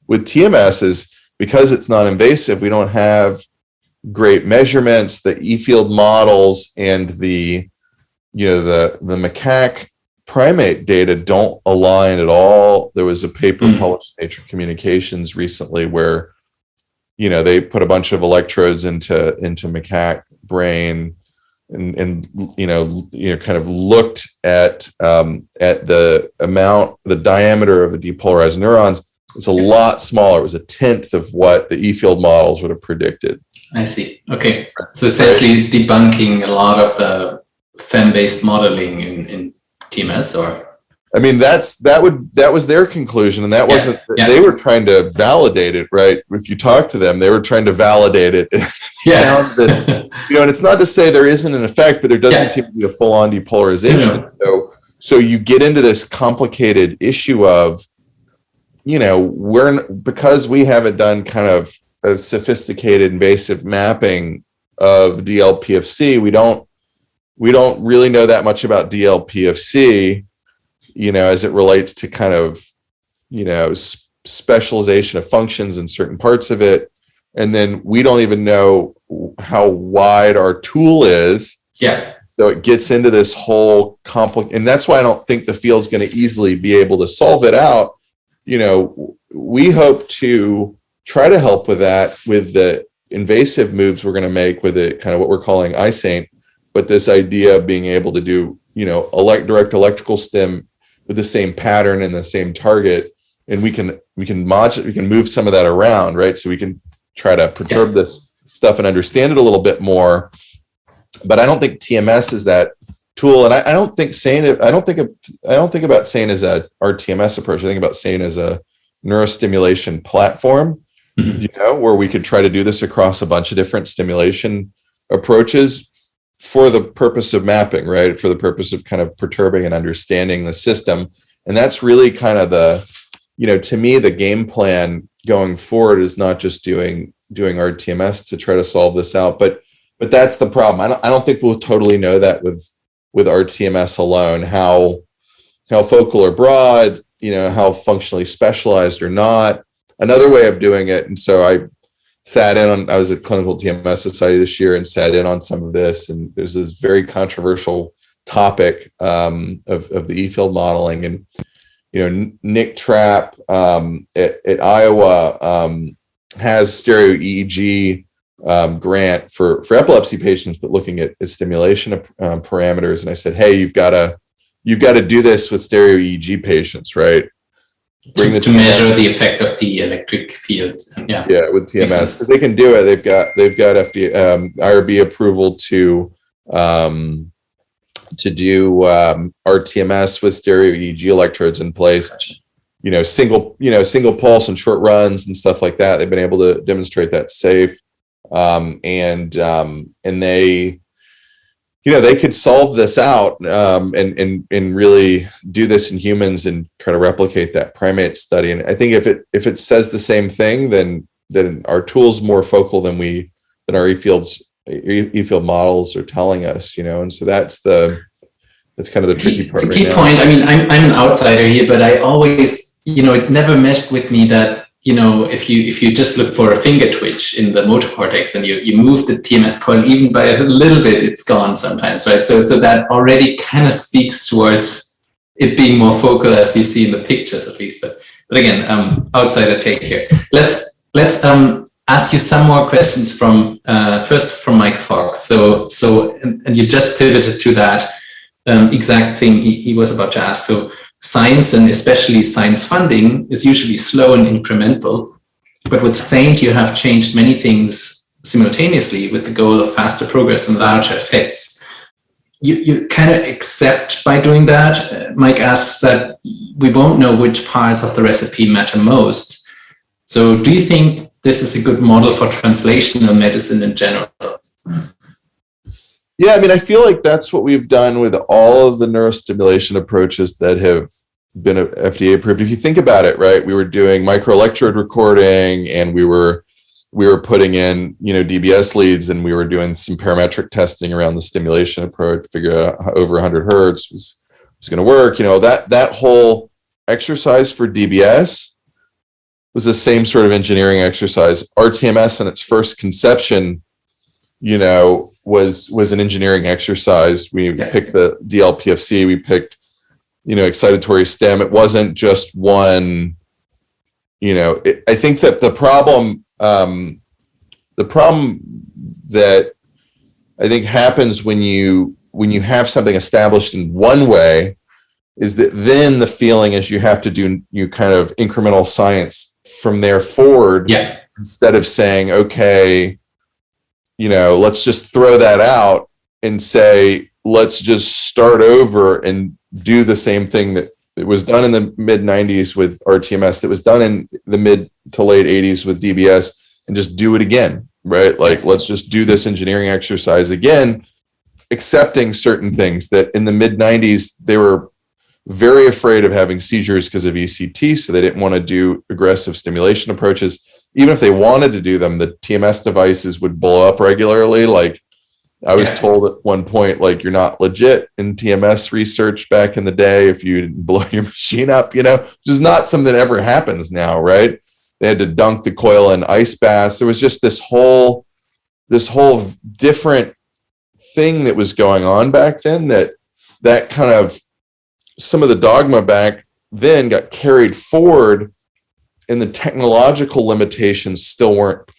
with TMS is, because it's non-invasive, we don't have great measurements. The E-field models and the macaque primate data don't align at all. There was a paper published in Nature Communications recently where, they put a bunch of electrodes into macaque brain and kind of looked at the diameter of the depolarized neurons. It's a lot smaller. It was a tenth of what the E-field models would have predicted. I see. Okay. So essentially debunking a lot of the fem-based modeling in TMS, or? I mean, that was their conclusion, and that wasn't. They were trying to validate it, right? If you talk to them, they were trying to validate it. And it's not to say there isn't an effect, but there doesn't seem to be a full-on depolarization. So you get into this complicated issue of, because we haven't done kind of a sophisticated invasive mapping of DLPFC, we don't really know that much about DLPFC, as it relates to kind of, specialization of functions in certain parts of it. And then we don't even know how wide our tool is. Yeah. So it gets into this whole and that's why I don't think the field's going to easily be able to solve it out. We hope to try to help with that, with the invasive moves we're going to make with it, kind of what we're calling iSaint. But this idea of being able to do, direct electrical stim with the same pattern and the same target, and we can modulate, we can move some of that around, right? So we can try to perturb this stuff and understand it a little bit more. But I don't think TMS is that tool, and I don't think about SANE as a RTMS approach. I think about SANE as a neurostimulation platform, where we could try to do this across a bunch of different stimulation approaches for the purpose of mapping, right? For the purpose of kind of perturbing and understanding the system. And that's really kind of to me, the game plan going forward is not just doing RTMS to try to solve this out, but that's the problem. I don't think we'll totally know that with RTMS alone, how focal or broad, how functionally specialized or not. Another way of doing it, and so I was at Clinical TMS Society this year and sat in on some of this, and there's this very controversial topic of the E-field modeling. And Nick Trapp at Iowa has stereo EEG grant for epilepsy patients, but looking at stimulation parameters. And I said, hey, you've got to do this with stereo EEG patients, right? To measure the effect of the electric field. With TMS, because they can do it. They've got FDA IRB approval to do RTMS with stereo EEG electrodes in place. Single pulse and short runs and stuff like that. They've been able to demonstrate that's safe, and they. They could solve this out and really do this in humans and try to replicate that primate study. And I think if it says the same thing, then our tool's more focal than our E-field models are telling us. And so that's kind of the tricky part. It's a key point. I mean, I'm an outsider here, but I always, it never meshed with me that if you just look for a finger twitch in the motor cortex and you move the TMS coil even by a little bit, it's gone sometimes, right? So that already kind of speaks towards it being more focal, as you see in the pictures at least. But again, outsider take here. Let's ask you some more questions from first from Mike Fox. So and you just pivoted to that exact thing he was about to ask. So science, and especially science funding, is usually slow and incremental. But with SAINT, you have changed many things simultaneously with the goal of faster progress and larger effects. You kind of accept by doing that. Mike asks that we won't know which parts of the recipe matter most. So do you think this is a good model for translational medicine in general? Yeah, I mean, I feel like that's what we've done with all of the neurostimulation approaches that have been FDA approved. If you think about it, right, we were doing microelectrode recording, and we were putting in, DBS leads, and we were doing some parametric testing around the stimulation approach, figure out how over 100 hertz was going to work. That whole exercise for DBS was the same sort of engineering exercise. RTMS in its first conception, was an engineering exercise. We picked the DLPFC, we picked, excitatory stim. It wasn't just one, I think that the problem that I think happens when you have something established in one way is that then the feeling is you have to do kind of incremental science from there forward, instead of saying, okay, let's just throw that out and say, let's just start over and do the same thing that it was done in the mid 90s with RTMS, that was done in the mid to late 80s with DBS, and just do it again, right? Like, let's just do this engineering exercise again, accepting certain things that in the mid 90s, they were very afraid of having seizures because of ECT. So they didn't want to do aggressive stimulation approaches. Even if they wanted to do them, the TMS devices would blow up regularly. Like, I was told at one point, like, you're not legit in TMS research back in the day if you blow your machine up, which is not something that ever happens now, right? They had to dunk the coil in ice baths. There was just this whole different thing that was going on back then, that kind of, some of the dogma back then got carried forward, and the technological limitations still weren't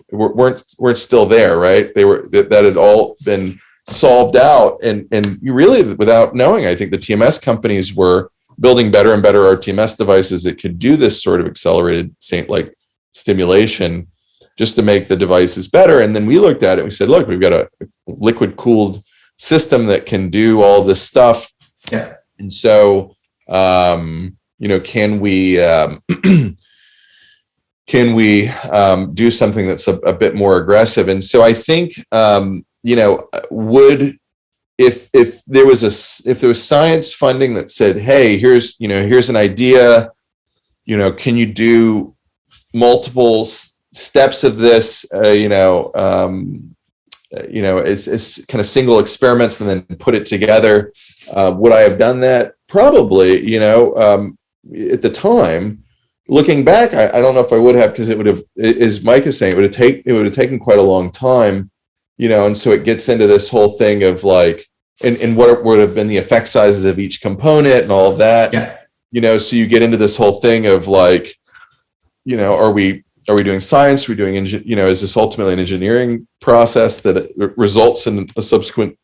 still there, right? That had all been solved out, and you really, without knowing, I think the TMS companies were building better and better RTMS devices that could do this sort of accelerated SAINT-like stimulation, just to make the devices better. And then we looked at it, and we said, look, we've got a liquid cooled system that can do all this stuff. Yeah. And so, can we do something that's a bit more aggressive? And so I think, if there was science funding that said, hey, here's an idea, can you do multiple steps of this, it's kind of single experiments and then put it together. Would I have done that? Probably, at the time. Looking back, I don't know if I would have, because it would have, as Mike is saying, it would have taken quite a long time, and so it gets into this whole thing of like, and what would have been the effect sizes of each component and all of that. Yeah. So you get into this whole thing of like, are we doing science? Are we doing, is this ultimately an engineering process that results in a subsequent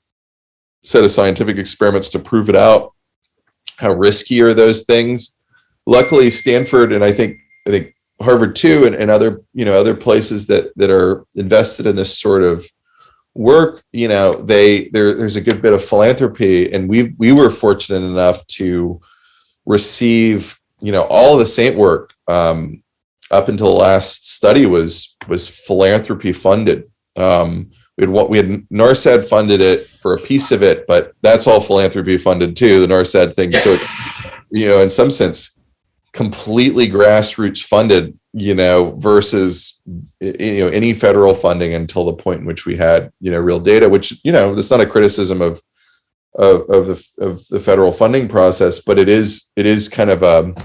set of scientific experiments to prove it out? How risky are those things? Luckily, Stanford, and I think Harvard too, and other places that are invested in this sort of work, there's a good bit of philanthropy, and we were fortunate enough to receive all of the SAINT work up until the last study was philanthropy funded. We had NARSAD funded it for a piece of it, but that's all philanthropy funded too, the NARSAD thing. Yeah. So it's in some sense completely grassroots funded, versus any federal funding until the point in which we had real data. Which that's not a criticism of the federal funding process, but it is kind of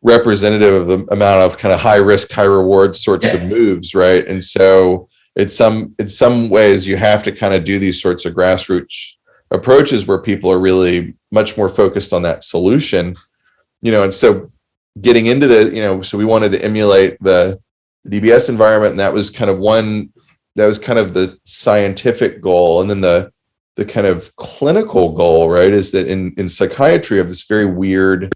representative of the amount of kind of high risk, high reward sorts of moves, right? And so in some ways you have to kind of do these sorts of grassroots approaches where people are really much more focused on that solution, and so getting into so we wanted to emulate the DBS environment, and that was kind of the scientific goal. And then the kind of clinical goal, right, is that in psychiatry you have this very weird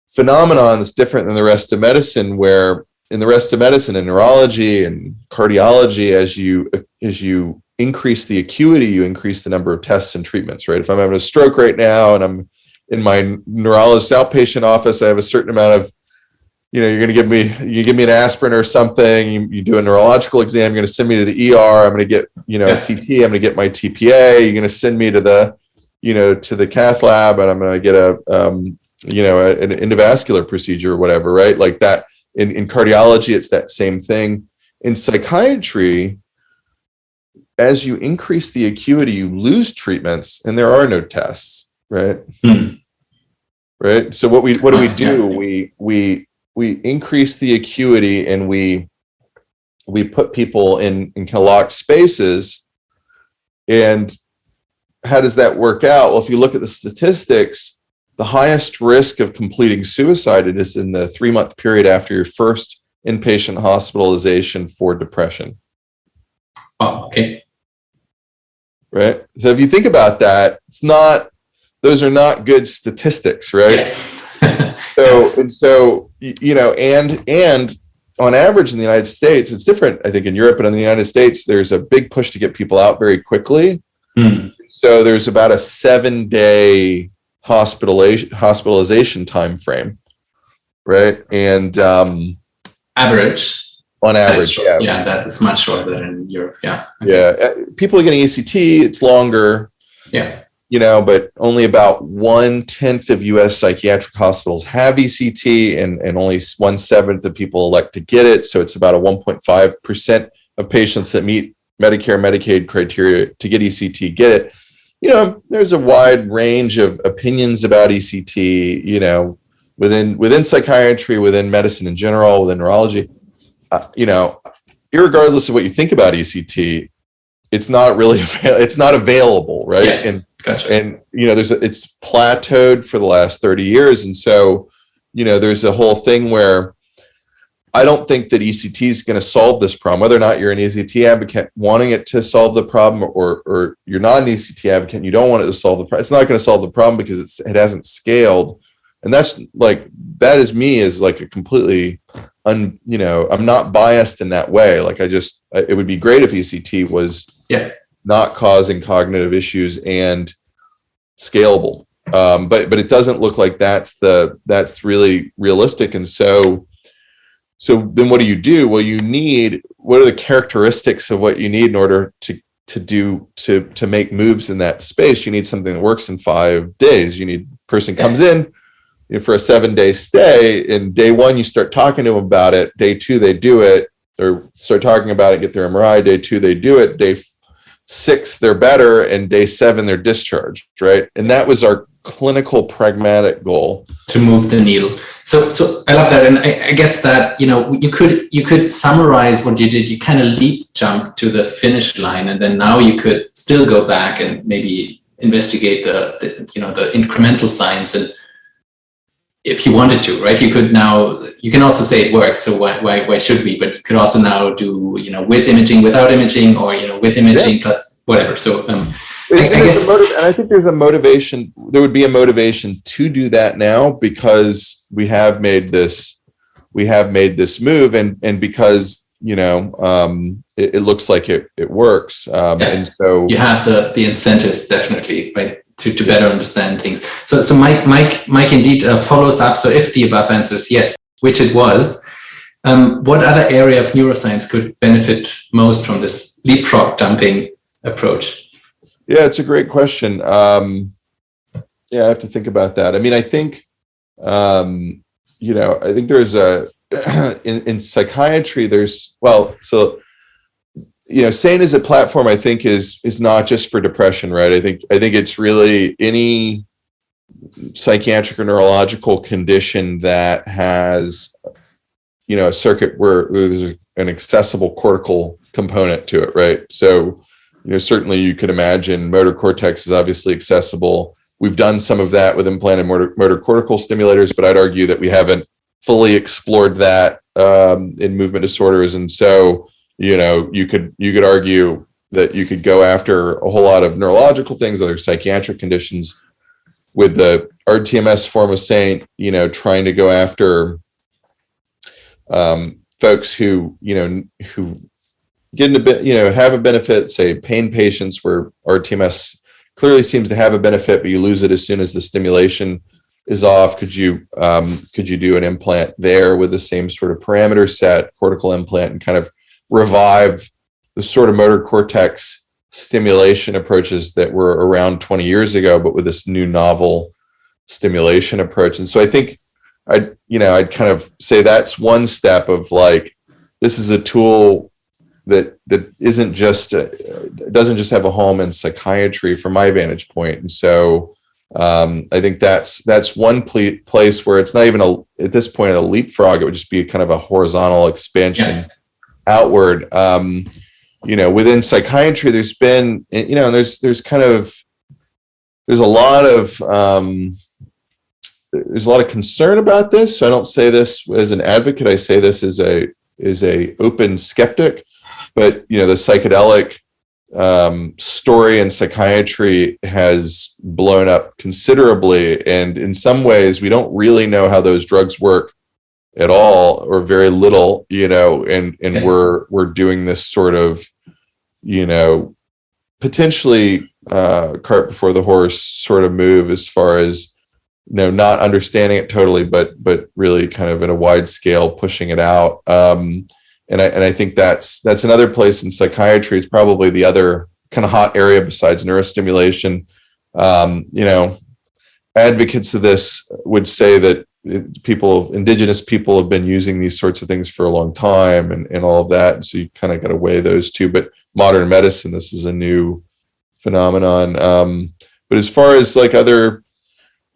phenomenon that's different than the rest of medicine, where in the rest of medicine, in neurology and cardiology, as you increase the acuity, you increase the number of tests and treatments, right? If I'm having a stroke right now and I'm in my neurologist outpatient office, I have a certain amount of, you're going to give me an aspirin or something, you do a neurological exam, you're going to send me to the ER, I'm going to get, a CT, I'm going to get my TPA, you're going to send me to the cath lab, and I'm going to get an endovascular procedure or whatever, right? Like that. In cardiology, it's that same thing. In psychiatry, as you increase the acuity, you lose treatments, and there are no tests, right? Right. So what do we do? We increase the acuity, and we put people in kind of locked spaces. And how does that work out? Well, if you look at the statistics, the highest risk of completing suicide is in the 3-month period after your first inpatient hospitalization for depression. Oh, okay. Right. So if you think about that, those are not good statistics, right? Yeah. And on average in the United States, it's different, I think, in Europe, but in the United States, there's a big push to get people out very quickly. So there's about a 7-day hospitalization time frame, right? And average. On average, yeah, that is much shorter than in Europe. Yeah. Yeah. People are getting ECT, it's longer. Yeah. But only about 1/10 of US psychiatric hospitals have ECT, and only 1/7 of people elect to get it. So it's about a 1.5% of patients that meet Medicare, Medicaid criteria to get ECT get it. There's a wide range of opinions about ECT, within psychiatry, within medicine in general, within neurology. Irregardless of what you think about ECT, it's not really it's not available, right? Yeah, and gotcha. And it's plateaued for the last 30 years, and so there's a whole thing where I don't think that ECT is going to solve this problem. Whether or not you're an ECT advocate wanting it to solve the problem, or you're not an ECT advocate and you don't want it to solve the problem, it's not going to solve the problem because it hasn't scaled. And that is me as like a completely I'm not biased in that way. Like it would be great if ECT was not causing cognitive issues and scalable. But it doesn't look like that's really realistic. And so then what do you do? Well, what are the characteristics of what you need in order to make moves in that space? You need something that works in 5 days. You need person comes in for a 7-day stay. In day 1, you start talking to them about it. Day 2, they do it, or start talking about it, get their MRI. Day 2, they do it. Day 6, they're better. And day 7, they're discharged, right? And that was our clinical pragmatic goal. To move the needle. So I love that. And I guess that, you could summarize what you did. You kind of leap jump to the finish line. And then now you could still go back and maybe investigate the incremental science. And if you wanted to, right, you can also say it works. So why should we? But you could also now do, with imaging, without imaging, or, with imaging plus whatever. So, I guess, and I think there would be a motivation to do that now, because we have made this move, and because it looks like it works, and so you have the incentive, definitely, right, to better understand things. So Mike indeed follows up. So if the above answer is yes, which it was, what other area of neuroscience could benefit most from this leapfrog-jumping approach? Yeah, it's a great question. I have to think about that. I mean, I think, I think there's in psychiatry, SANE as a platform, I think is not just for depression, right? I think it's really any psychiatric or neurological condition that has, a circuit where there's an accessible cortical component to it, right? So, certainly you could imagine motor cortex is obviously accessible. We've done some of that with implanted motor cortical stimulators, but I'd argue that we haven't fully explored that in movement disorders. And so, you could argue that you could go after a whole lot of neurological things, other psychiatric conditions, with the RTMS form of SAINT, trying to go after folks who get a bit, have a benefit, say pain patients where RTMS clearly seems to have a benefit, but you lose it as soon as the stimulation is off. Could you do an implant there with the same sort of parameter set, cortical implant, and kind of revive the sort of motor cortex stimulation approaches that were around 20 years ago, but with this new novel stimulation approach? And so I think I'd kind of say that's one step of like, this is a tool that isn't just doesn't just have a home in psychiatry from my vantage point. And so I think that's one place where it's not even at this point a leapfrog. It would just be kind of a horizontal expansion outward. Within psychiatry, there's been, there's a lot of concern about this. So I don't say this as an advocate. I say this as a open skeptic. But the psychedelic story in psychiatry has blown up considerably, and in some ways, we don't really know how those drugs work at all, or very little. And we're doing this sort of, potentially cart before the horse sort of move as far as not understanding it totally, but really kind of in a wide scale pushing it out. And I think that's another place in psychiatry. It's probably the other kind of hot area besides neurostimulation. Advocates of this would say that indigenous people have been using these sorts of things for a long time and all of that. And so you kind of got to weigh those two. But modern medicine, this is a new phenomenon. But as far as like other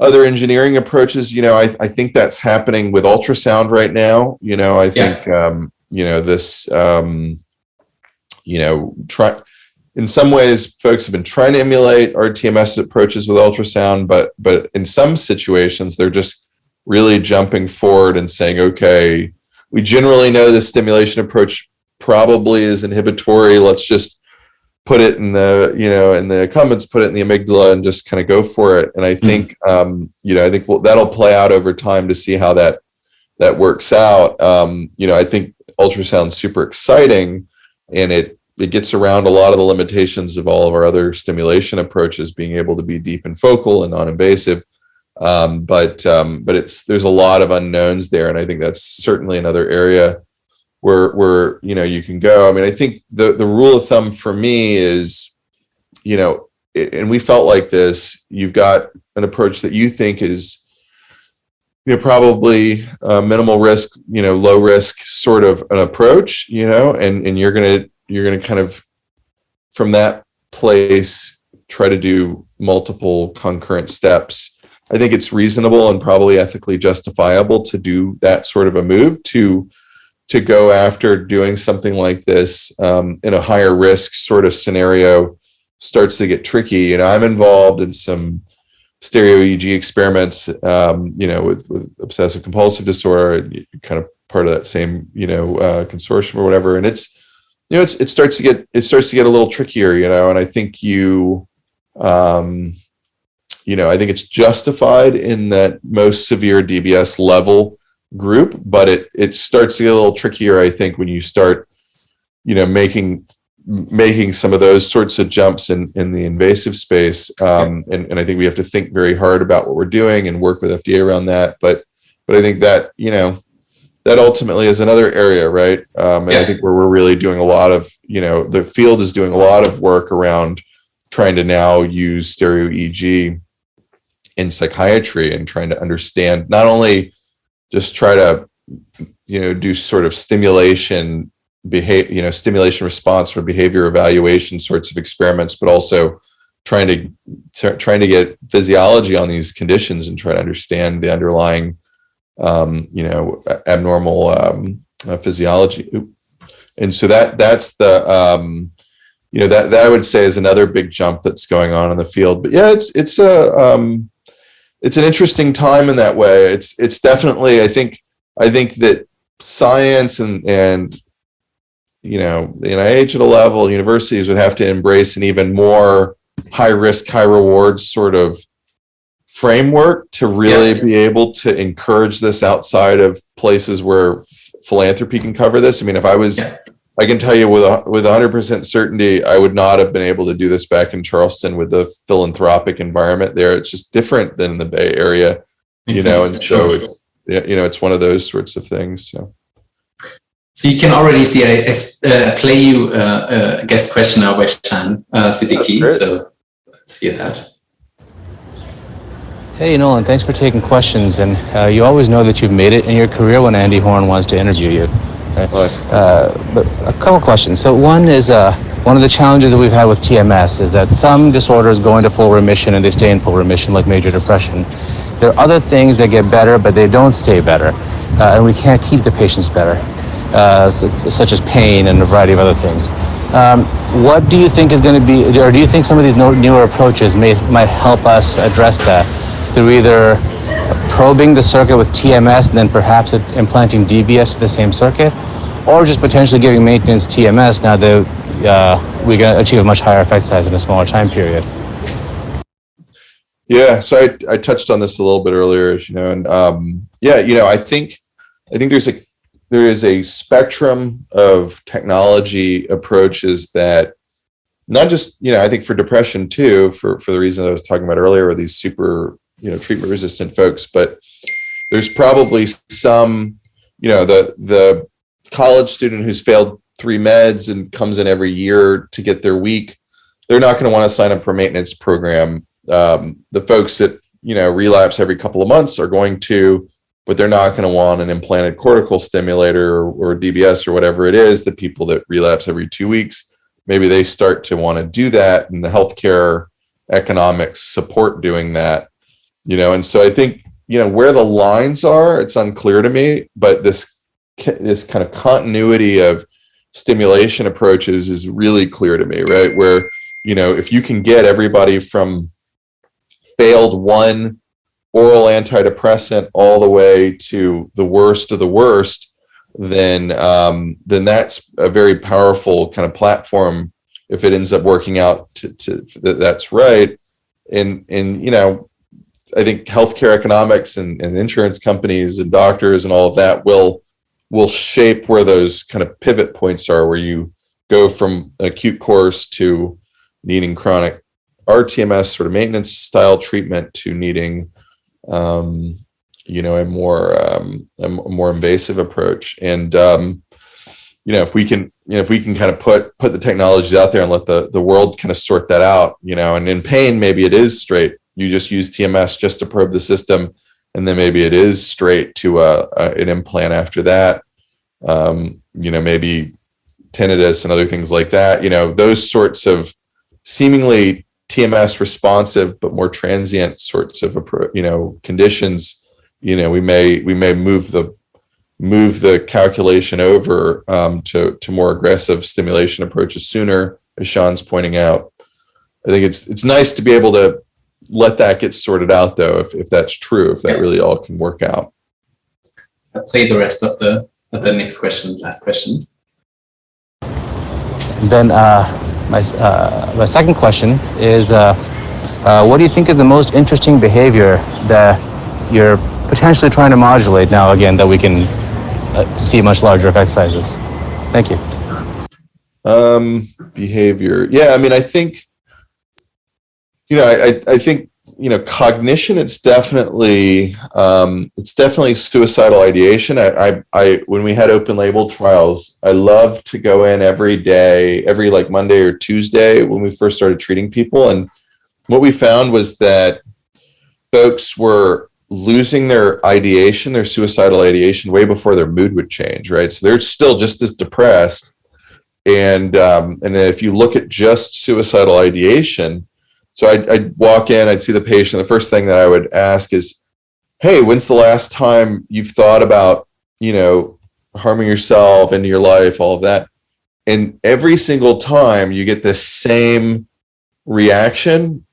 engineering approaches, I think that's happening with ultrasound right now. I think, in some ways, folks have been trying to emulate RTMS approaches with ultrasound, but in some situations, they're just really jumping forward and saying, okay, we generally know the stimulation approach probably is inhibitory. Let's just put it in the accumbens, put it in the amygdala and just kind of go for it. And I think, that'll play out over time to see how that works out. I think ultrasound's super exciting, and it gets around a lot of the limitations of all of our other stimulation approaches, being able to be deep and focal and non-invasive. But there's a lot of unknowns there, and I think that's certainly another area where you can go. I mean, I think the rule of thumb for me is, and we felt like this. You've got an approach that you think is probably minimal risk, low risk sort of an approach, and you're gonna kind of from that place try to do multiple concurrent steps. I think it's reasonable and probably ethically justifiable to do that sort of a move to go after doing something like this in a higher risk sort of scenario starts to get tricky. I'm involved in some stereo EEG experiments, with obsessive compulsive disorder, kind of part of that same, consortium or whatever. And it's, it starts to get a little trickier, and I think I think it's justified in that most severe DBS level group, but it starts to get a little trickier, I think, when you start, making some of those sorts of jumps in the invasive space. And I think we have to think very hard about what we're doing and work with FDA around that. But I think that, that ultimately is another area, right? I think where we're really doing a lot of, the field is doing a lot of work around trying to now use stereo EEG in psychiatry and trying to understand, not only just try to, do sort of stimulation stimulation response or behavior evaluation sorts of experiments, but also trying to get physiology on these conditions and try to understand the underlying, abnormal physiology. And so that's the, that I would say is another big jump that's going on in the field. But yeah, it's an interesting time in that way. It's definitely, I think that science and the NIH at a level, universities would have to embrace an even more high risk, high reward sort of framework to really be able to encourage this outside of places where philanthropy can cover this. I mean, I can tell you with 100% certainty, I would not have been able to do this back in Charleston with the philanthropic environment there. It's just different than the Bay Area, and so it's one of those sorts of things. So you can already see I play you a guest question now by Chan Siddiqui. So let's hear that. Hey Nolan, thanks for taking questions. And you always know that you've made it in your career when Andy Horn wants to interview you. Right? But a couple questions. So one is one of the challenges that we've had with TMS is that some disorders go into full remission and they stay in full remission, like major depression. There are other things that get better, but they don't stay better, and we can't keep the patients better, such as pain and a variety of other things. What do you think is going to be, or do you think some of these newer approaches might help us address that through either probing the circuit with TMS and then perhaps implanting DBS to the same circuit, or just potentially giving maintenance TMS now that we can achieve a much higher effect size in a smaller time period? Yeah, so I touched on this a little bit earlier, as you know, and I think there is a spectrum of technology approaches that not just, I think for depression too, for the reason I was talking about earlier, with these super, treatment resistant folks, but there's probably some, the college student who's failed 3 meds and comes in every year to get their week, they're not going to want to sign up for a maintenance program. The folks that, relapse every couple of months are going to, but they're not going to want an implanted cortical stimulator or DBS or whatever it is. The people that relapse every 2 weeks, maybe they start to want to do that, and the healthcare economics support doing that, and so I think, where the lines are, it's unclear to me, but this kind of continuity of stimulation approaches is really clear to me, right? Where, if you can get everybody from failed one oral antidepressant all the way to the worst of the worst, then that's a very powerful kind of platform if it ends up working out that's right. And I think healthcare economics and insurance companies and doctors and all of that will shape where those kind of pivot points are, where you go from an acute course to needing chronic RTMS sort of maintenance style treatment to needing a more invasive approach. And if we can kind of put the technologies out there and let the world kind of sort that out, and in pain, maybe it is straight. You just use TMS just to probe the system, and then maybe it is straight to an implant after that. Maybe tinnitus and other things like that. Those sorts of seemingly TMS responsive but more transient sorts of conditions. We may move the calculation over to more aggressive stimulation approaches sooner, as Sean's pointing out. I think it's nice to be able to let that get sorted out, though, if that's true, if that really all can work out. I'll play the rest of the next question, last question. Then my second question is, what do you think is the most interesting behavior that you're potentially trying to modulate now, again, that we can see much larger effect sizes? Thank you. Behavior. Yeah, I mean, I think, I think, cognition, it's definitely suicidal ideation. I when we had open label trials, I love to go in every day, every like Monday or Tuesday when we first started treating people. And what we found was that folks were losing their ideation, their suicidal ideation, way before their mood would change, right? So they're still just as depressed. And then if you look at just suicidal ideation, So I'd walk in, I'd see the patient. The first thing that I would ask is, hey, when's the last time you've thought about, harming yourself, into your life, all of that? And every single time you get the same reaction,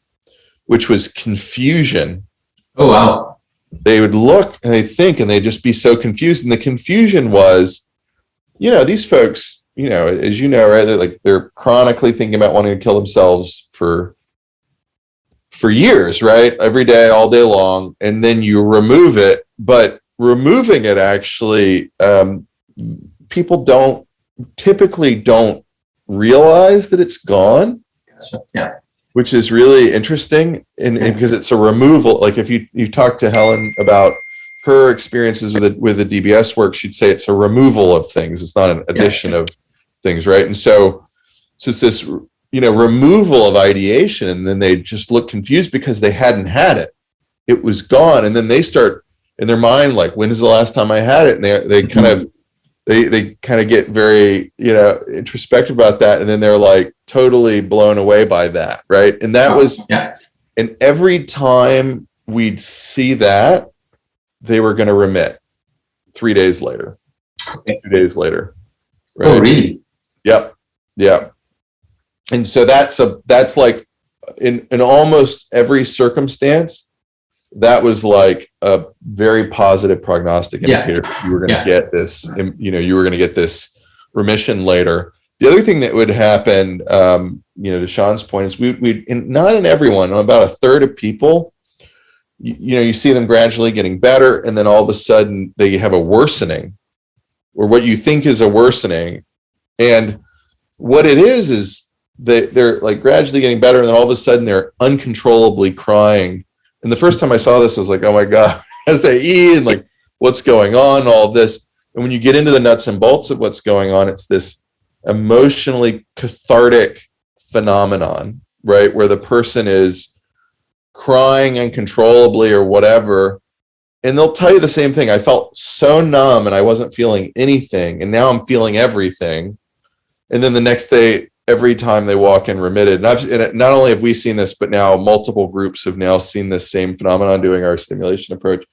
which was confusion. Oh, wow. They would look and they think, and they'd just be so confused. And the confusion was, these folks, as you know, right, they're chronically thinking about wanting to kill themselves for years, right? Every day, all day long. And then you remove it. But removing it actually, people typically don't realize that it's gone. Yeah. Which is really interesting, and because it's a removal. Like if you talk to Helen about her experiences with the DBS work, she'd say it's a removal of things. It's not an addition of things, right? And so it's this, removal of ideation, and then they just look confused because they hadn't had it. It was gone, and then they start in their mind like, when is the last time I had it? And they kind of they kind of get very introspective about that, and then they're like totally blown away by that, right? And that was and every time we'd see that, they were going to remit 3 days later, 2 days later, right? Oh, really? Yep. And so that's like in almost every circumstance, that was like a very positive prognostic indicator. You were going to get this, you were going to get this remission later. The other thing that would happen, to Sean's point, is we not in everyone, about a third of people, you see them gradually getting better, and then all of a sudden they have a worsening, or what you think is a worsening. And what it is they're like gradually getting better, and then all of a sudden they're uncontrollably crying. And the first time I saw this, I was like, oh my God, SAE, and like, what's going on, all this. And when you get into the nuts and bolts of what's going on, it's this emotionally cathartic phenomenon, right? Where the person is crying uncontrollably or whatever. And they'll tell you the same thing. I felt so numb and I wasn't feeling anything. And now I'm feeling everything. And then the next day, every time they walk in remitted. And not only have we seen this, but now multiple groups have now seen this same phenomenon doing our stimulation approach,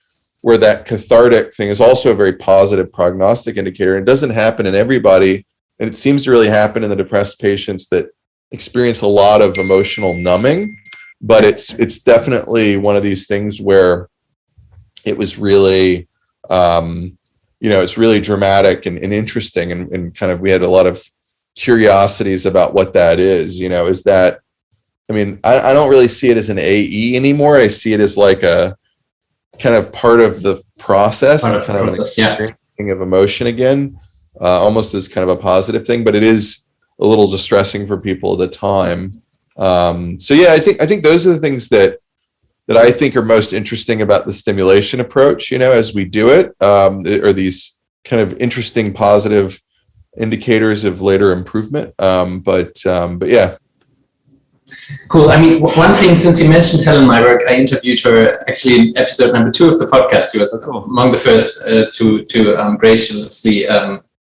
where that cathartic thing is also a very positive prognostic indicator. It doesn't happen in everybody. And it seems to really happen in the depressed patients that experience a lot of emotional numbing. But it's definitely one of these things where it was really, it's really dramatic and interesting. And kind of, we had a lot of curiosities about what that is. Is that, I don't really see it as an AE anymore. I see it as like a kind of part of the process, kind of an experiencing of emotion again, almost as kind of a positive thing, but it is a little distressing for people at the time. I think those are the things that I think are most interesting about the stimulation approach, as we do it, are these kind of interesting positive indicators of later improvement. But yeah. Cool. One thing, since you mentioned Helen my work, I interviewed her actually in episode number 2 of the podcast. She was among the first to graciously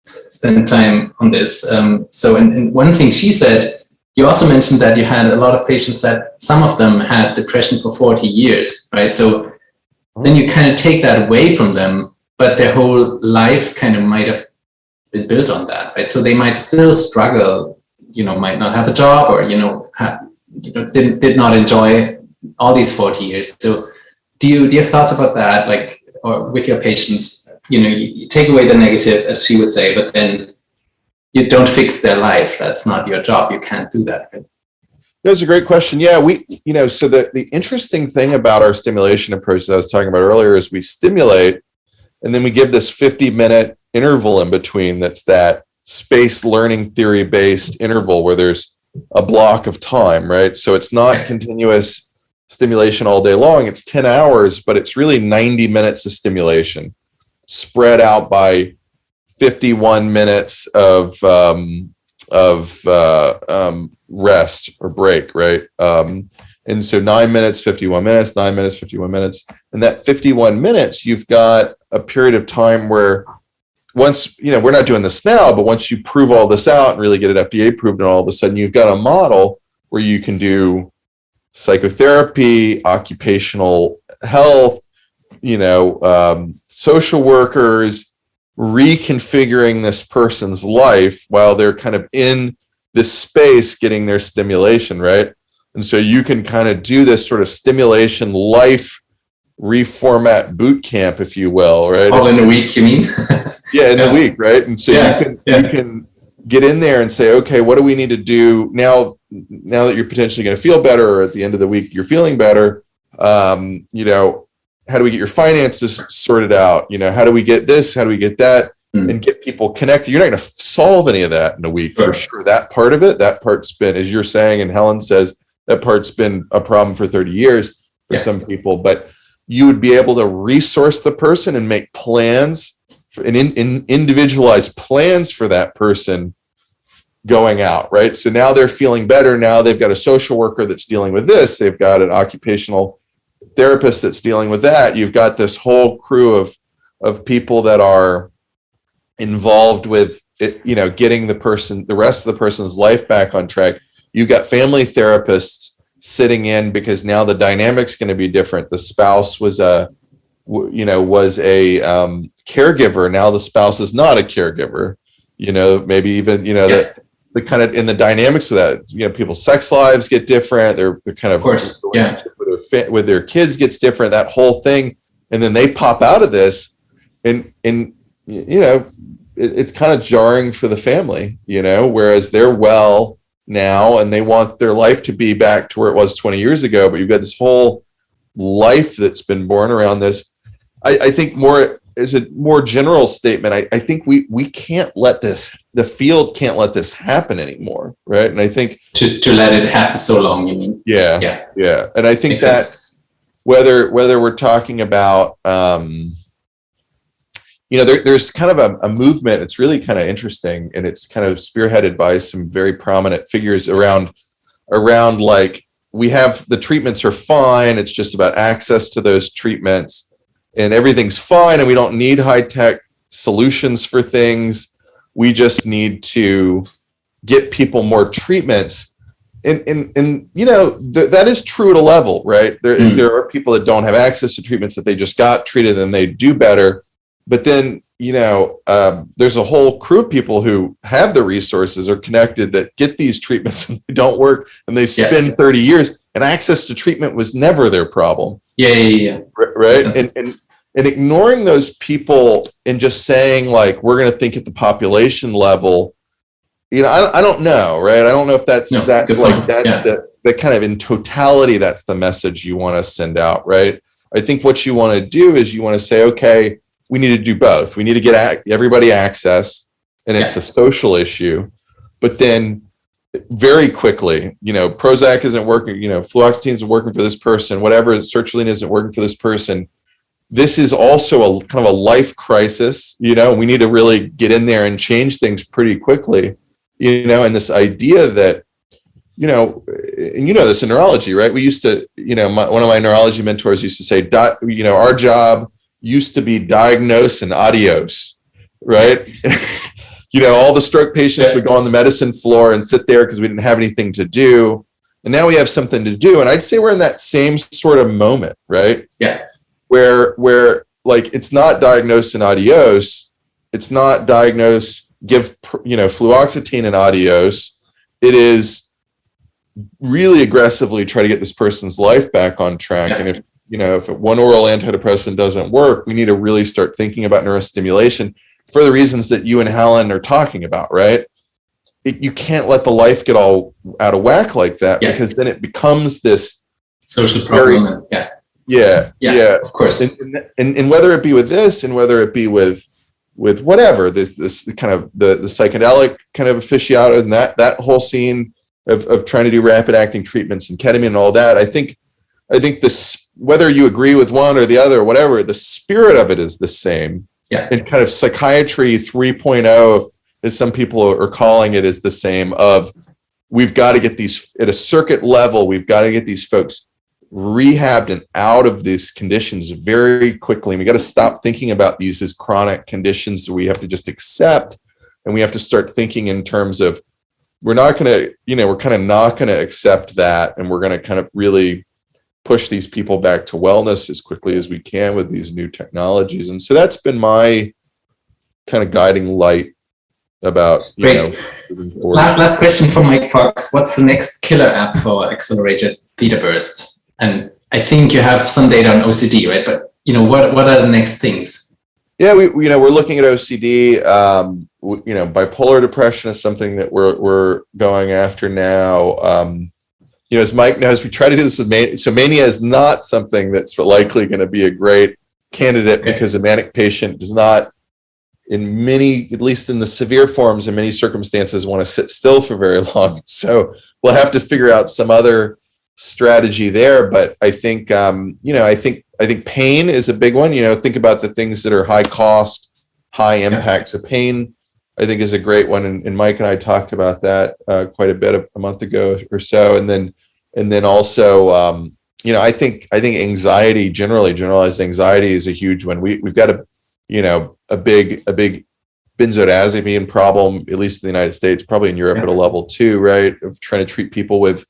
spend time on this. And one thing she said, you also mentioned that you had a lot of patients that some of them had depression for 40 years, right? So then you kind of take that away from them, but their whole life kind of might have been built on that, right? So they might still struggle, might not have a job, or, did not enjoy all these 40 years. So do you have thoughts about that? Like, or with your patients, you take away the negative, as she would say, but then you don't fix their life. That's not your job. You can't do that. Right? That's a great question. Yeah, so the interesting thing about our stimulation approach that I was talking about earlier is we stimulate, and then we give this 50-minute interval in between. That's that space learning theory based interval where there's a block of time, right? So it's not continuous stimulation all day long. It's 10 hours, but it's really 90 minutes of stimulation spread out by 51 minutes of rest or break, right? And so 9 minutes, 51 minutes, 9 minutes, 51 minutes. And that 51 minutes, you've got a period of time where once, we're not doing this now, but once you prove all this out and really get it FDA approved, and all of a sudden you've got a model where you can do psychotherapy, occupational health, social workers, reconfiguring this person's life while they're kind of in this space getting their stimulation, right? And so you can kind of do this sort of stimulation life reformat boot camp, if you will, right? All in a week, you mean? Yeah, in the week, right? And so you can get in there and say, okay, what do we need to do now that you're potentially going to feel better, or at the end of the week you're feeling better? How do we get your finances sorted out? How do we get this? How do we get that? And get people connected. You're not going to solve any of that in a week, for sure. That part's been, as you're saying, and Helen says, that part's been a problem for 30 years for some people. But you would be able to resource the person and make plans and individualized plans for that person going out, right? So now they're feeling better. Now they've got a social worker that's dealing with this. They've got an occupational therapist that's dealing with that. You've got this whole crew of people that are involved with it, getting the rest of the person's life back on track. You've got family therapists sitting in, because now the dynamic's going to be different. The spouse was a caregiver. Now the spouse is not a caregiver. Maybe even the kind of in the dynamics of that. People's sex lives get different. They're kind of with their kids gets different. That whole thing, and then they pop out of this, and it's kind of jarring for the family. Whereas they're well now and they want their life to be back to where it was 20 years ago, but you've got this whole life that's been born around this. I think more as a more general statement, I think we can't let the field can't let this happen anymore, right? And I think to let it happen so long, you mean? Yeah. And I think Makes that sense. whether we're talking about there's kind of a movement. It's really kind of interesting, and it's kind of spearheaded by some very prominent figures around like, we have the treatments are fine. It's just about access to those treatments, and everything's fine, and we don't need high-tech solutions for things. We just need to get people more treatments. And that is true at a level, right? There are people that don't have access to treatments that they just got treated and they do better. But then, there's a whole crew of people who have the resources, are connected, that get these treatments and they don't work, and they spend 30 years, and access to treatment was never their problem. Yeah. Right. And ignoring those people and just saying, like, we're going to think at the population level, I don't know. Right. I don't know if that's the kind of in totality, that's the message you want to send out. Right. I think what you want to do is you want to say, okay, we need to do both. We need to get everybody access, and it's a social issue. But then very quickly, Prozac isn't working, fluoxetine isn't working for this person, whatever, sertraline isn't working for this person. This is also a kind of a life crisis. We need to really get in there and change things pretty quickly, and this idea that, and this in neurology, right? We used to, one of my neurology mentors used to say, our job used to be diagnose and adios, right? All the stroke patients would go on the medicine floor and sit there because we didn't have anything to do. And now we have something to do. And I'd say we're in that same sort of moment, right? Yeah. Where like, it's not diagnose and adios. It's not diagnose, give, fluoxetine and adios. It is really aggressively try to get this person's life back on track. Yeah. And if one oral antidepressant doesn't work, we need to really start thinking about neurostimulation for the reasons that you and Helen are talking about, right? You can't let the life get all out of whack like that, because then it becomes this social problem. Yeah, of course. And whether it be with this, and whether it be with whatever, this kind of the psychedelic kind of aficionado, and that whole scene of trying to do rapid acting treatments and ketamine and all that, I think this, whether you agree with one or the other, or whatever, the spirit of it is the same. Yeah. And kind of psychiatry 3.0, as some people are calling it, is the same. Of, we've got to get these at a circuit level. We've got to get these folks rehabbed and out of these conditions very quickly. And we got to stop thinking about these as chronic conditions that we have to just accept, and we have to start thinking in terms of we're not going to, we're kind of not going to accept that. And we're going to kind of really push these people back to wellness as quickly as we can with these new technologies. And so that's been my kind of guiding light about, Last question for Mike Fox. What's the next killer app for accelerated theta burst? And I think you have some data on OCD, right? But, what are the next things? Yeah, we're looking at OCD. Bipolar depression is something that we're going after now. As Mike knows, we try to do this with mania. So mania is not something that's likely going to be a great candidate because a manic patient does not, in many, at least in the severe forms, in many circumstances, want to sit still for very long. So we'll have to figure out some other strategy there. But I think, I think pain is a big one. Think about the things that are high cost, high impact. So pain, I think, is a great one. And Mike and I talked about that quite a bit a month ago or so. And then also, I think anxiety, generalized anxiety is a huge one. We've got a big benzodiazepine problem, at least in the United States, probably in Europe at a level too, right? Of trying to treat people with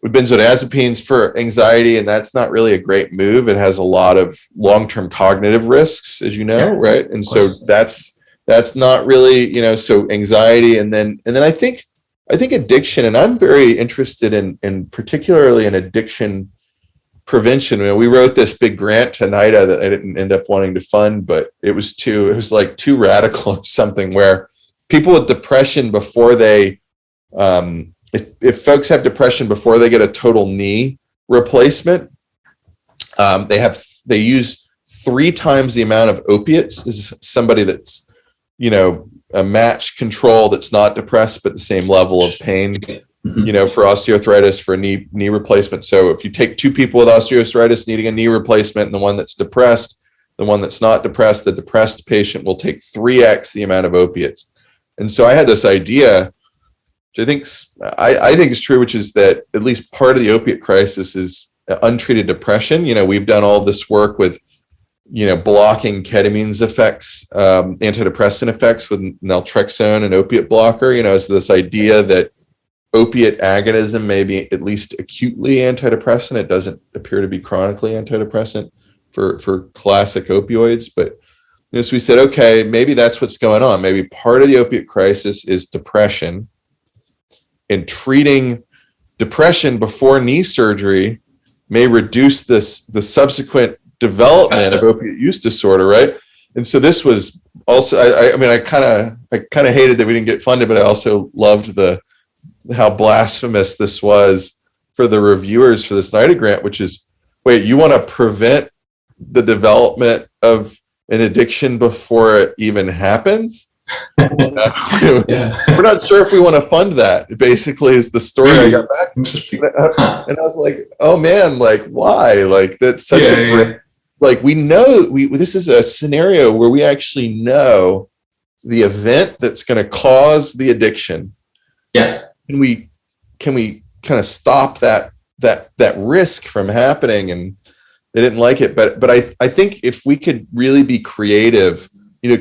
benzodiazepines for anxiety, and that's not really a great move. It has a lot of long-term cognitive risks, as you know, right? And so that's not really, so anxiety, and then I think addiction, and I'm very interested in particularly in addiction prevention. We wrote this big grant to NIDA that I didn't end up wanting to fund, but it was like too radical or something, where people with depression, before they, if folks have depression before they get a total knee replacement, they use 3 times the amount of opiates as somebody that's, a match control that's not depressed, but the same level of pain, for osteoarthritis, for a knee replacement. So if you take 2 people with osteoarthritis needing a knee replacement, and the one that's depressed, the one that's not depressed, the depressed patient will take 3x the amount of opiates. And so I had this idea, which I think is true, which is that at least part of the opiate crisis is untreated depression. We've done all this work with, blocking ketamine's effects, antidepressant effects with naltrexone, an opiate blocker. It's this idea that opiate agonism may be at least acutely antidepressant. It doesn't appear to be chronically antidepressant for classic opioids. But so we said, okay, maybe that's what's going on. Maybe part of the opiate crisis is depression, and treating depression before knee surgery may reduce the subsequent development of opiate use disorder, right? And so this was also, I kind of hated that we didn't get funded, but I also loved how blasphemous this was for the reviewers for this NIDA grant, which is, wait, you want to prevent the development of an addiction before it even happens? We're not sure if we want to fund that, basically, is the story I got back. Interesting. And I was like, oh man, like, why? Like, that's such a great, like, we know this is a scenario where we actually know the event that's going to cause the addiction. Yeah. Can we kind of stop that risk from happening? And they didn't like it, but I think if we could really be creative,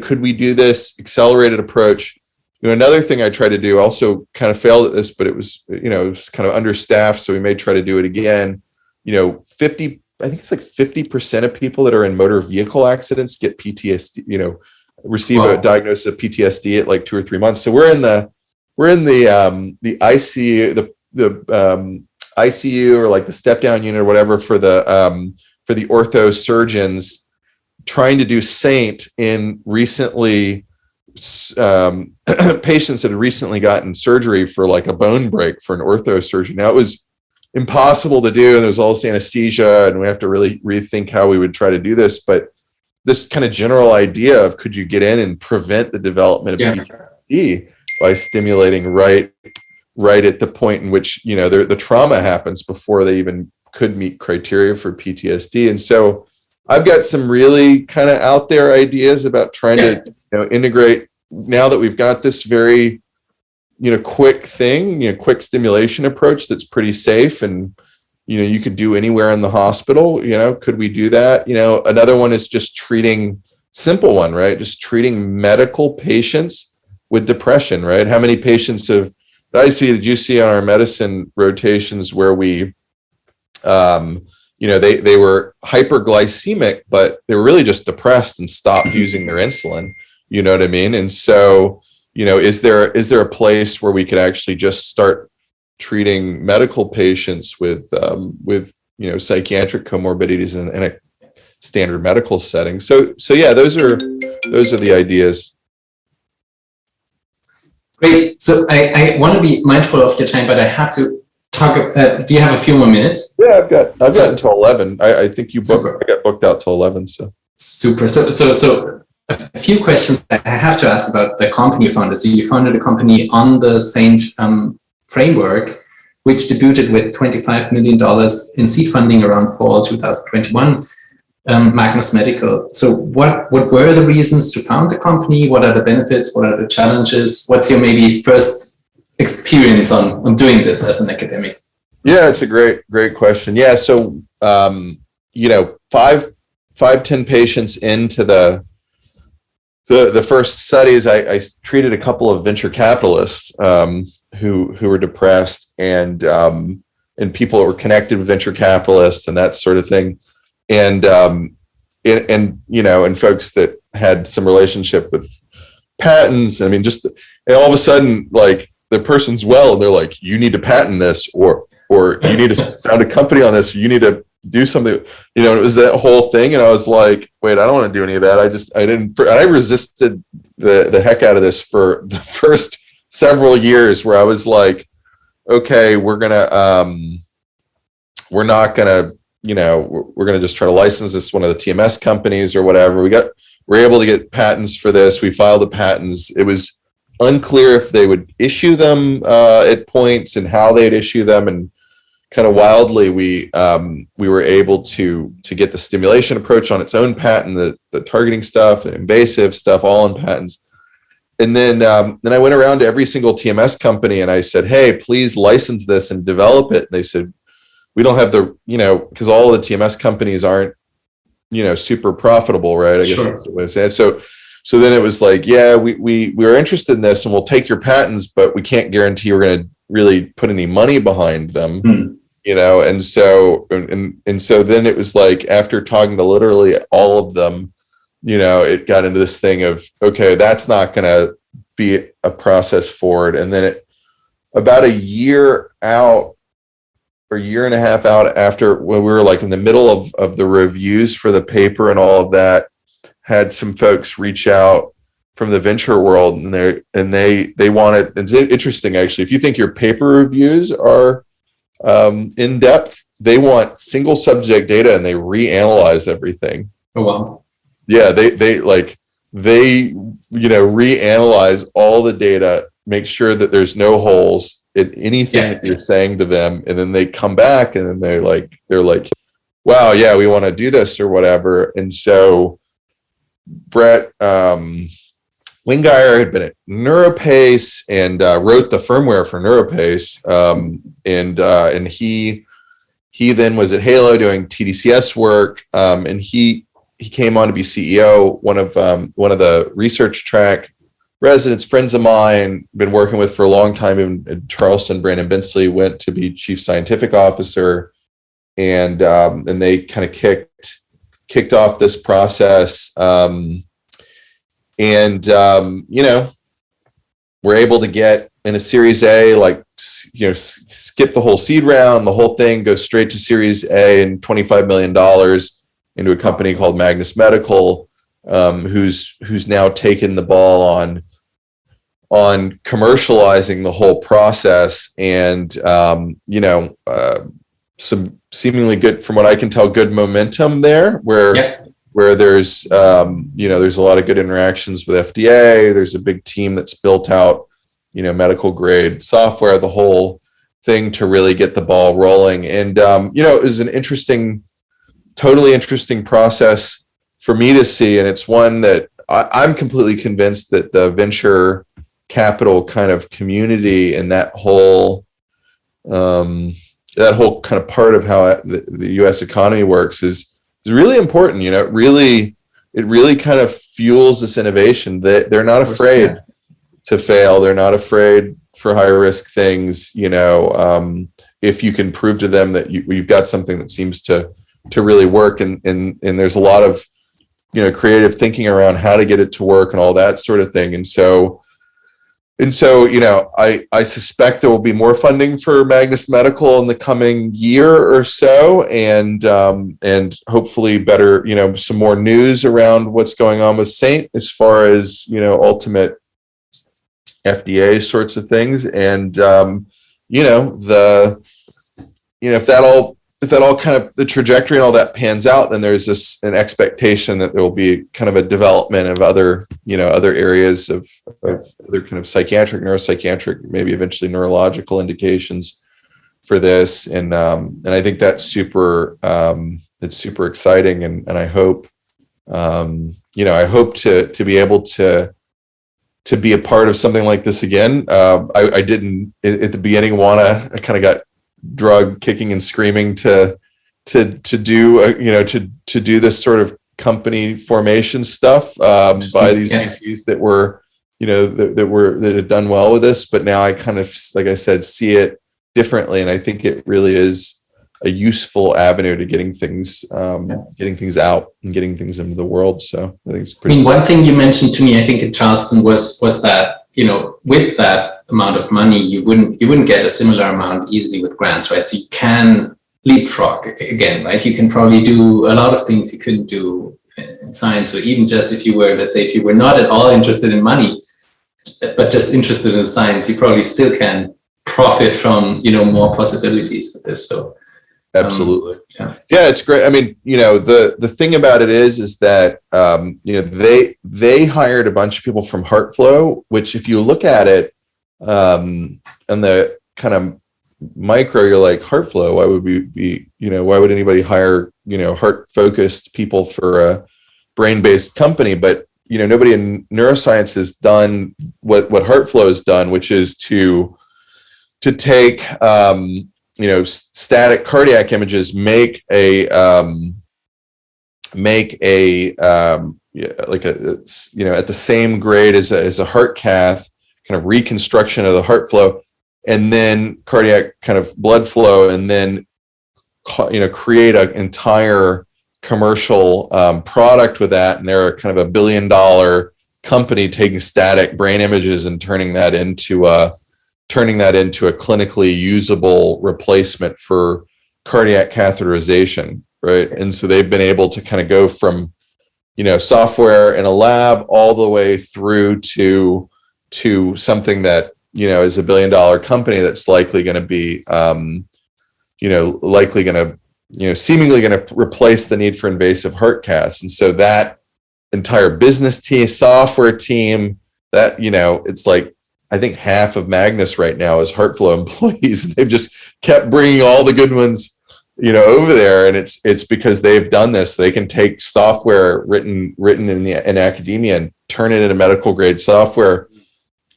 could we do this accelerated approach? Another thing I tried to do, also kind of failed at this, but it was kind of understaffed, so we may try to do it again. 50% of people that are in motor vehicle accidents get PTSD, receive a diagnosis of PTSD at like 2 or 3 months. So we're in the ICU, the ICU, or like the step down unit or whatever for the ortho surgeons, trying to do SAINT in recently patients that had recently gotten surgery for like a bone break for an ortho surgeon. Now, it was impossible to do, and there was all this anesthesia, and we have to really rethink how we would try to do this. But this kind of general idea of, could you get in and prevent the development of PTSD by stimulating right at the point in which the trauma happens before they even could meet criteria for PTSD. And so I've got some really kind of out there ideas about trying to integrate, now that we've got this very quick quick stimulation approach that's pretty safe, and you could do anywhere in the hospital. Could we do that? Another one is just treating, simple one, right? Just treating medical patients with depression, right? How many patients have did you see on our medicine rotations where we, they were hyperglycemic, but they were really just depressed and stopped using their insulin, you know what I mean? And so, is there a place where we could actually just start treating medical patients with psychiatric comorbidities in a standard medical setting? So yeah, those are the ideas. Great. So I want to be mindful of your time, but I have to talk. Do you have a few more minutes? Yeah, I've got until 11. I think I got booked out till 11. So super. So a few questions I have to ask about the company you founded. So you founded a company on the Saint framework, which debuted with $25 million in seed funding around fall 2021. Magnus Medical. So what were the reasons to found the company? What are the benefits? What are the challenges? What's your maybe first experience on doing this as an academic? Yeah, it's a great question. Yeah, so 10 patients into the first studies, I treated a couple of venture capitalists who were depressed and people that were connected with venture capitalists and that sort of thing. And folks that had some relationship with patents. I mean, and all of a sudden, like, the person's well, and they're like, you need to patent this, or you need to found a company on this, or you need to do something, it was that whole thing. And I was like, wait, I don't want to do any of that. I resisted the heck out of this for the first several years, where I was like, okay, we're not gonna just try to license this one of the TMS companies or whatever. We're able to get patents for this. We filed the patents. It was unclear if they would issue them at points and how they'd issue them. And kind of wildly, we were able to get the stimulation approach on its own patent, the targeting stuff, the invasive stuff, all on patents. And then I went around to every single TMS company and I said, hey, please license this and develop it. And they said, we don't have because all of the TMS companies aren't, super profitable, right? I guess that's the way to say it. So then it was like, yeah, we were interested in this and we'll take your patents, but we can't guarantee we're going to really put any money behind them, and so then it was like, after talking to literally all of them, it got into this thing of, okay, that's not going to be a process forward. And then about a year out, or a year and a half out, after, when we were like in the middle of the reviews for the paper and all of that, had some folks reach out from the venture world, and they wanted, it's interesting actually, if you think your paper reviews are in depth, they want single subject data and they reanalyze everything. Oh wow. Yeah, they reanalyze all the data, make sure that there's no holes in anything that you're saying to them, and then they come back and then they're like, wow, yeah, we want to do this or whatever. And so Brett Wingeier had been at NeuroPace and wrote the firmware for NeuroPace, and he then was at Halo doing TDCS work, and he came on to be CEO. One of the research track residents, friends of mine, been working with for a long time. Even in Charleston, Brandon Bensley went to be chief scientific officer, and they kind of kicked off this process. We're able to get in a Series A, skip the whole seed round, the whole thing, go straight to Series A and $25 million into a company called Magnus Medical, who's now taken the ball on commercializing the whole process, and some seemingly good, from what I can tell, good momentum there, where there's there's a lot of good interactions with FDA. There's a big team that's built out medical grade software, the whole thing, to really get the ball rolling. And it was an totally interesting process for me to see, and it's one that I'm completely convinced that the venture capital kind of community and that whole kind of part of how the U.S. economy works is really important. It really kind of fuels this innovation. They're not afraid to fail. They're not afraid high risk things, if you can prove to them that you've got something that seems to really work, and there's a lot of creative thinking around how to get it to work and all that sort of thing. And so I suspect there will be more funding for Magnus Medical in the coming year or so, and hopefully better, some more news around what's going on with Saint as far as ultimate FDA sorts of things. And if that all kind of the trajectory and all that pans out, then there's an expectation that there will be kind of a development of other areas of other kind of psychiatric, neuropsychiatric, maybe eventually neurological indications for this. And I think that's super, it's super exciting. And I hope, I hope to be able to be a part of something like this again. I didn't at the beginning I kind of got drug kicking and screaming to do to do this sort of company formation stuff by these VCs that were that had done well with this. But now I kind of, like I said, see it differently, and I think it really is a useful avenue to getting things out and getting things into the world. So I think it's pretty. One thing you mentioned to me, I think in Charleston was that with that amount of money, you wouldn't get a similar amount easily with grants, right? So you can leapfrog again, right? You can probably do a lot of things you couldn't do in science. So even just if you were not at all interested in money, but just interested in science, you probably still can profit from more possibilities with this. So absolutely. Yeah, it's great. I mean, the thing about it is that they hired a bunch of people from HeartFlow, which if you look at it and the kind of micro, you're like, HeartFlow, why would we be, why would anybody hire heart focused people for a brain-based company? But nobody in neuroscience has done what HeartFlow has done, which is to take static cardiac images, make a at the same grade as a heart cath, kind of reconstruction of the heart flow, and then cardiac kind of blood flow, and then create an entire commercial product with that. And they're kind of $1 billion company taking static brain images and turning that into a clinically usable replacement for cardiac catheterization, right? And so they've been able to kind of go from, software in a lab all the way through to something that, is $1 billion company that's likely going to be, seemingly going to replace the need for invasive heart caths. And so that entire business team, software team, that, it's like, I think half of Magnus right now is HeartFlow employees. They've just kept bringing all the good ones, over there, and it's because they've done this. They can take software written in academia and turn it into medical grade software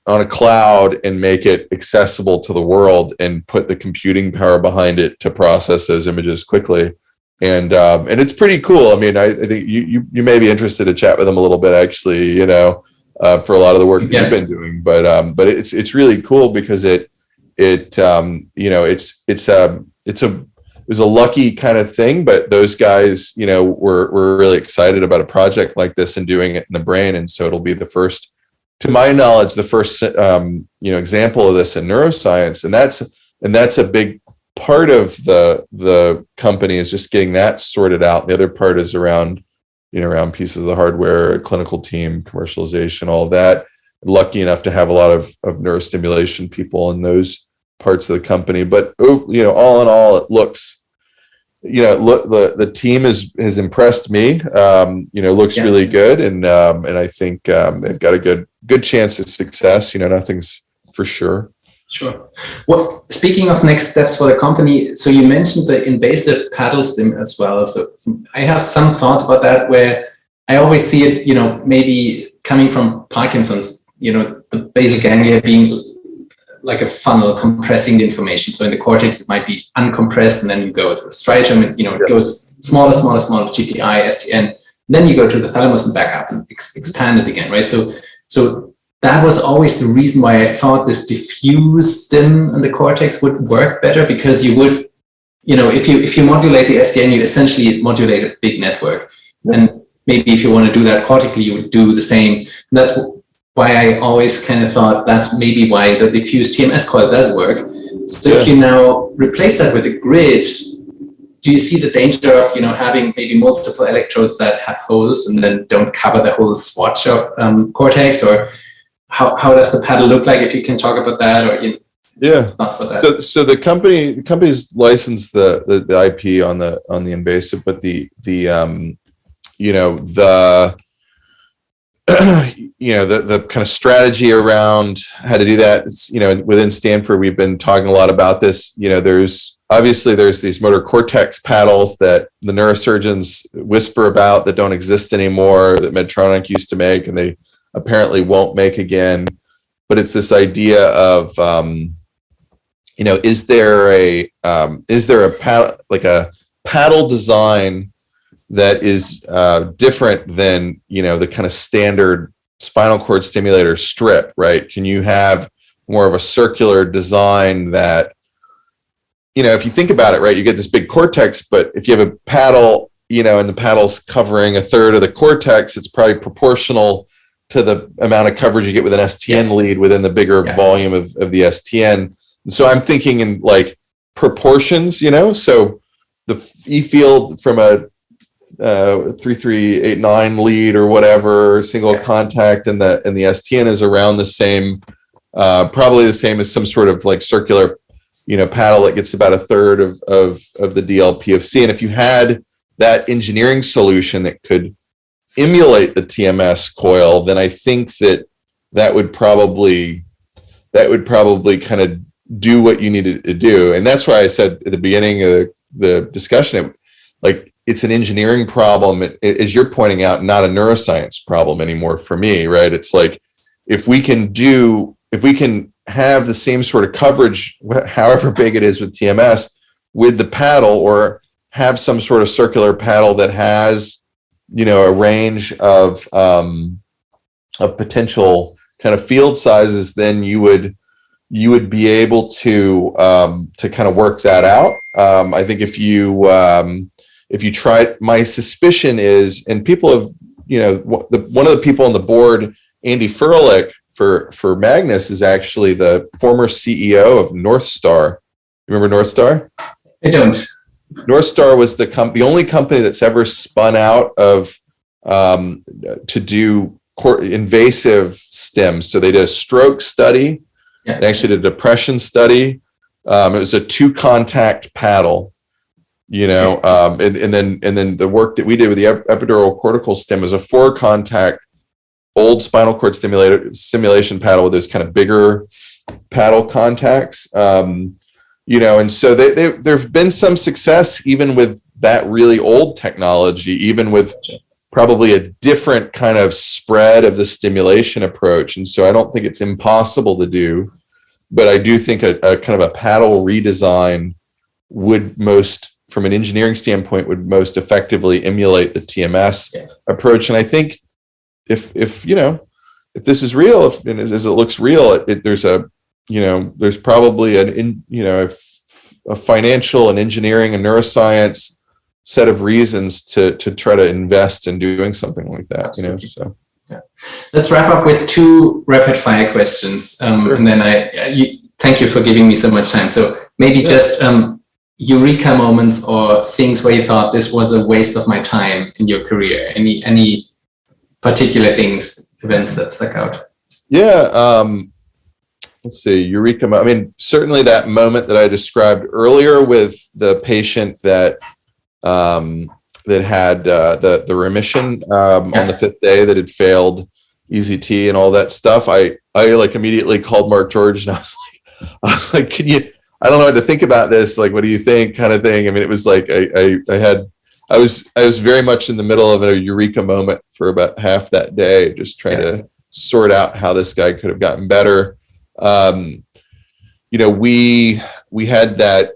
on a cloud and make it accessible to the world and put the computing power behind it to process those images quickly. And it's pretty cool. I mean, I think you may be interested to chat with them a little bit, actually, for a lot of the work that you've been doing, but it's really cool because it was a lucky kind of thing, but those guys, were really excited about a project like this and doing it in the brain. And so it'll be the first, to my knowledge, the first, example of this in neuroscience. And that's a big part of the company, is just getting that sorted out. The other part is around pieces of the hardware, clinical team, commercialization, all of that. Lucky enough to have a lot of neurostimulation people in those parts of the company. But, all in all, it looks, the team has impressed me, looks really good. And I think they've got a good chance of success. Nothing's for sure. Sure. Well, speaking of next steps for the company, so you mentioned the invasive paddle stim as well. So I have some thoughts about that, where I always see it, maybe coming from Parkinson's, the basal ganglia being like a funnel compressing the information. So in the cortex, it might be uncompressed, and then you go to a striatum, and, it goes smaller, GPI, STN. Then you go to the thalamus and back up and expand it again, right? So that was always the reason why I thought this diffuse stim in the cortex would work better, because you would, if you modulate the SDN, you essentially modulate a big network. And maybe if you want to do that cortically, you would do the same. And that's why I always kind of thought that's maybe why the diffuse TMS coil does work. So if you now replace that with a grid, do you see the danger of having maybe multiple electrodes that have holes and then don't cover the whole swatch of cortex? Or how does the paddle look like, if you can talk about that? Or thoughts about that? So the company's licensed the IP on the invasive, but the kind of strategy around how to do that is, within Stanford, we've been talking a lot about this. There's these motor cortex paddles that the neurosurgeons whisper about that don't exist anymore, that Medtronic used to make, and they apparently won't make again. But it's this idea of, is there a paddle, like a paddle design that is different than the kind of standard spinal cord stimulator strip, right? Can you have more of a circular design that, if you think about it, right, you get this big cortex, but if you have a paddle, and the paddle's covering a third of the cortex, it's probably proportional to the amount of coverage you get with an STN lead within the bigger volume of the STN. And so I'm thinking in like proportions, so the E field from a 3389 lead or whatever, single contact, and the STN is around the same, probably the same as some sort of like circular paddle that gets about a third of the DLPFC. And if you had that engineering solution that could emulate the TMS coil, then I think that would probably kind of do what you needed to do. And that's why I said at the beginning of the discussion, like, it's an engineering problem, as you're pointing out, not a neuroscience problem anymore for me, right? It's like, if we can have the same sort of coverage, however big it is with TMS, with the paddle, or have some sort of circular paddle that has, a range of potential kind of field sizes, then you would be able to kind of work that out. I think if you try, my suspicion is, and people have, one of the people on the board, Andy Furlick for Magnus, is actually the former CEO of North Star. Remember North Star? I don't. North Star was the only company that's ever spun out of to do invasive stim. So they did a stroke study. They actually did a depression study. It was a 2-contact paddle. And then the work that we did with the epidural cortical stim is a 4-contact old spinal cord stimulation paddle with those kind of bigger paddle contacts. And so there've been some success even with that really old technology, even with probably a different kind of spread of the stimulation approach. And so I don't think it's impossible to do, but I do think a kind of a paddle redesign would from an engineering standpoint, would most effectively emulate the TMS approach. And I think if this is real, as it looks real, there's probably a financial and engineering and neuroscience set of reasons to try to invest in doing something like that. Absolutely. Let's wrap up with 2 rapid fire questions, sure. And then thank you for giving me so much time. So maybe just eureka moments or things where you thought this was a waste of my time in your career. Any particular events that stuck out? Let's see, eureka. I mean, certainly that moment that I described earlier with the patient that had the remission on the 5th day, that had failed EZT and all that stuff. I like immediately called Mark George, and I was like, can you? I don't know what to think about this. Like, what do you think? Kind of thing. I mean, it was like I was very much in the middle of a eureka moment for about half that day, just trying to sort out how this guy could have gotten better. We had that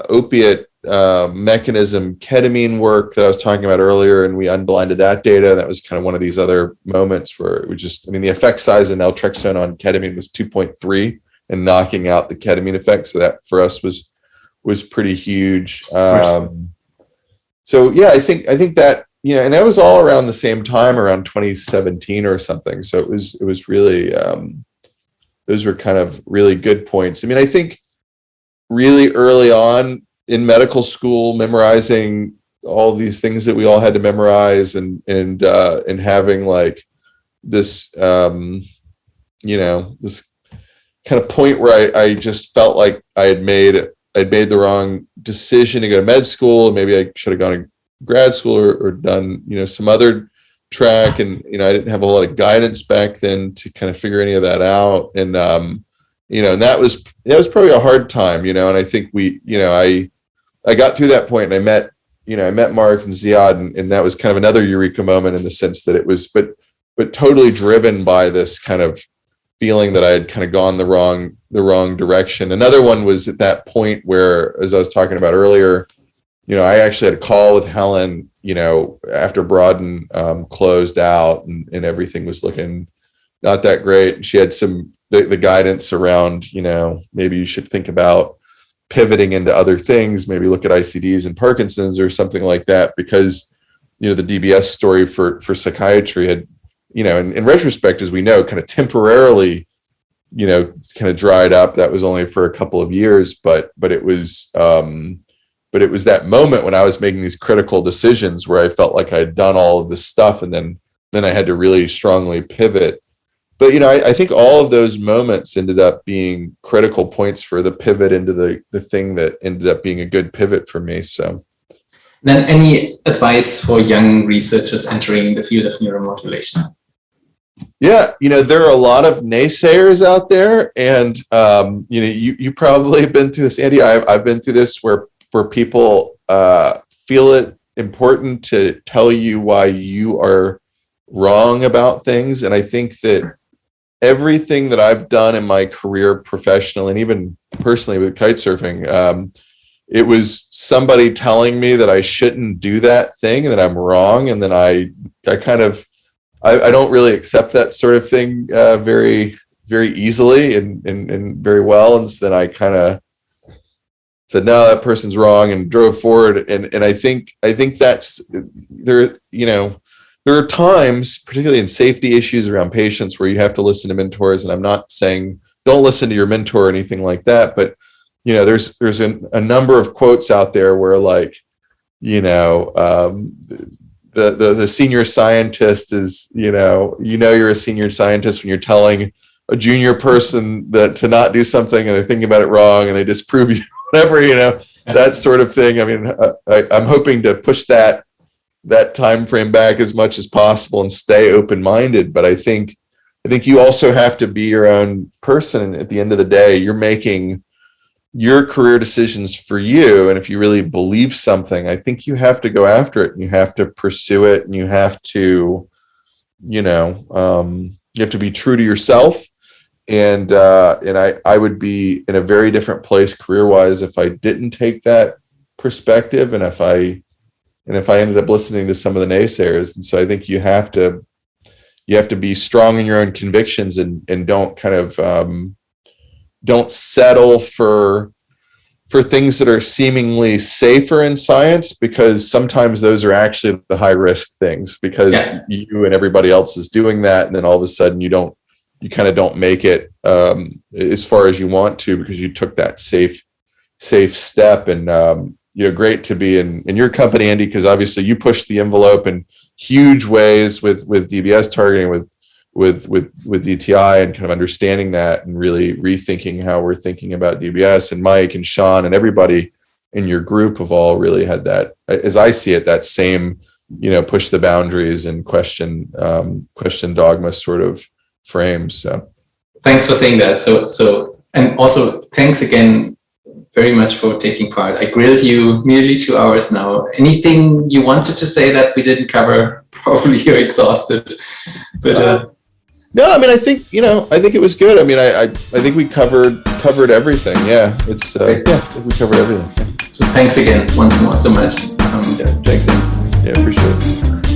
opiate mechanism ketamine work that I was talking about earlier, and we unblinded that data. That was kind of one of these other moments where it was just, I mean, the effect size in naltrexone on ketamine was 2.3 and knocking out the ketamine effect. So that for us was pretty huge. So yeah, I think that, and that was all around the same time, around 2017 or something. So it was really, those were kind of really good points. I mean, I think really early on in medical school, memorizing all these things that we all had to memorize and having like this, this kind of point where I just felt like I'd made the wrong decision to go to med school. Maybe I should have gone to grad school or done, some other track. And, I didn't have a lot of guidance back then to kind of figure any of that out. And, and that was probably a hard time, and I think I got through that point and I met Mark and Ziad, and that was kind of another eureka moment in the sense that it was, but totally driven by this kind of feeling that I had kind of gone the wrong direction. Another one was at that point where, as I was talking about earlier, I actually had a call with Helen, after Broaden closed out and everything was looking not that great. She had the guidance around, maybe you should think about pivoting into other things, maybe look at ICDs and Parkinson's or something like that, because, the DBS story for psychiatry had, in retrospect, as we know, kind of temporarily, kind of dried up. That was only for a couple of years, but it was that moment when I was making these critical decisions where I felt like I had done all of this stuff, and then I had to really strongly pivot. But, I think all of those moments ended up being critical points for the pivot into the thing that ended up being a good pivot for me. So then any advice for young researchers entering the field of neuromodulation? Yeah, there are a lot of naysayers out there, and you probably have been through this, Andy. I've been through this where people feel it important to tell you why you are wrong about things, and I think that everything that I've done in my career, professional and even personally with kite surfing, it was somebody telling me that I shouldn't do that thing, that I'm wrong, and then I don't really accept that sort of thing very, very easily and very well. And so then I kind of said, no, that person's wrong, and drove forward. And I think that's there, there are times, particularly in safety issues around patients, where you have to listen to mentors. And I'm not saying don't listen to your mentor or anything like that, but there's a number of quotes out there where, like, the senior scientist is, you're a senior scientist when you're telling a junior person that to not do something and they're thinking about it wrong and they disprove you, whatever, that sort of thing. I mean, I'm hoping to push that time frame back as much as possible and stay open-minded. But I think you also have to be your own person. And at the end of the day, you're making your career decisions for you. And if you really believe something, I think you have to go after it, and you have to pursue it, and you have to, you have to be true to yourself. And I would be in a very different place career-wise if I didn't take that perspective, and if I ended up listening to some of the naysayers. And so I think you have to be strong in your own convictions, and don't kind of don't settle for things that are seemingly safer in science, because sometimes those are actually the high risk things, because you and everybody else is doing that, and then all of a sudden you kind of don't make it as far as you want to, because you took that safe step. And great to be in your company, Andy, because obviously you pushed the envelope in huge ways with DBS targeting, with DTI, and kind of understanding that and really rethinking how we're thinking about DBS. And Mike and Sean and everybody in your group have all really had that, as I see it, that same, push the boundaries and question dogma sort of frame. So thanks for saying that. So and also thanks again very much for taking part. I grilled you nearly 2 hours now. Anything you wanted to say that we didn't cover? Probably you're exhausted, but no, I mean, I think it was good. I mean, I think we covered everything. Yeah, I think we covered everything. Yeah. So thanks again once more so much. Yeah, thanks. Yeah, appreciate it.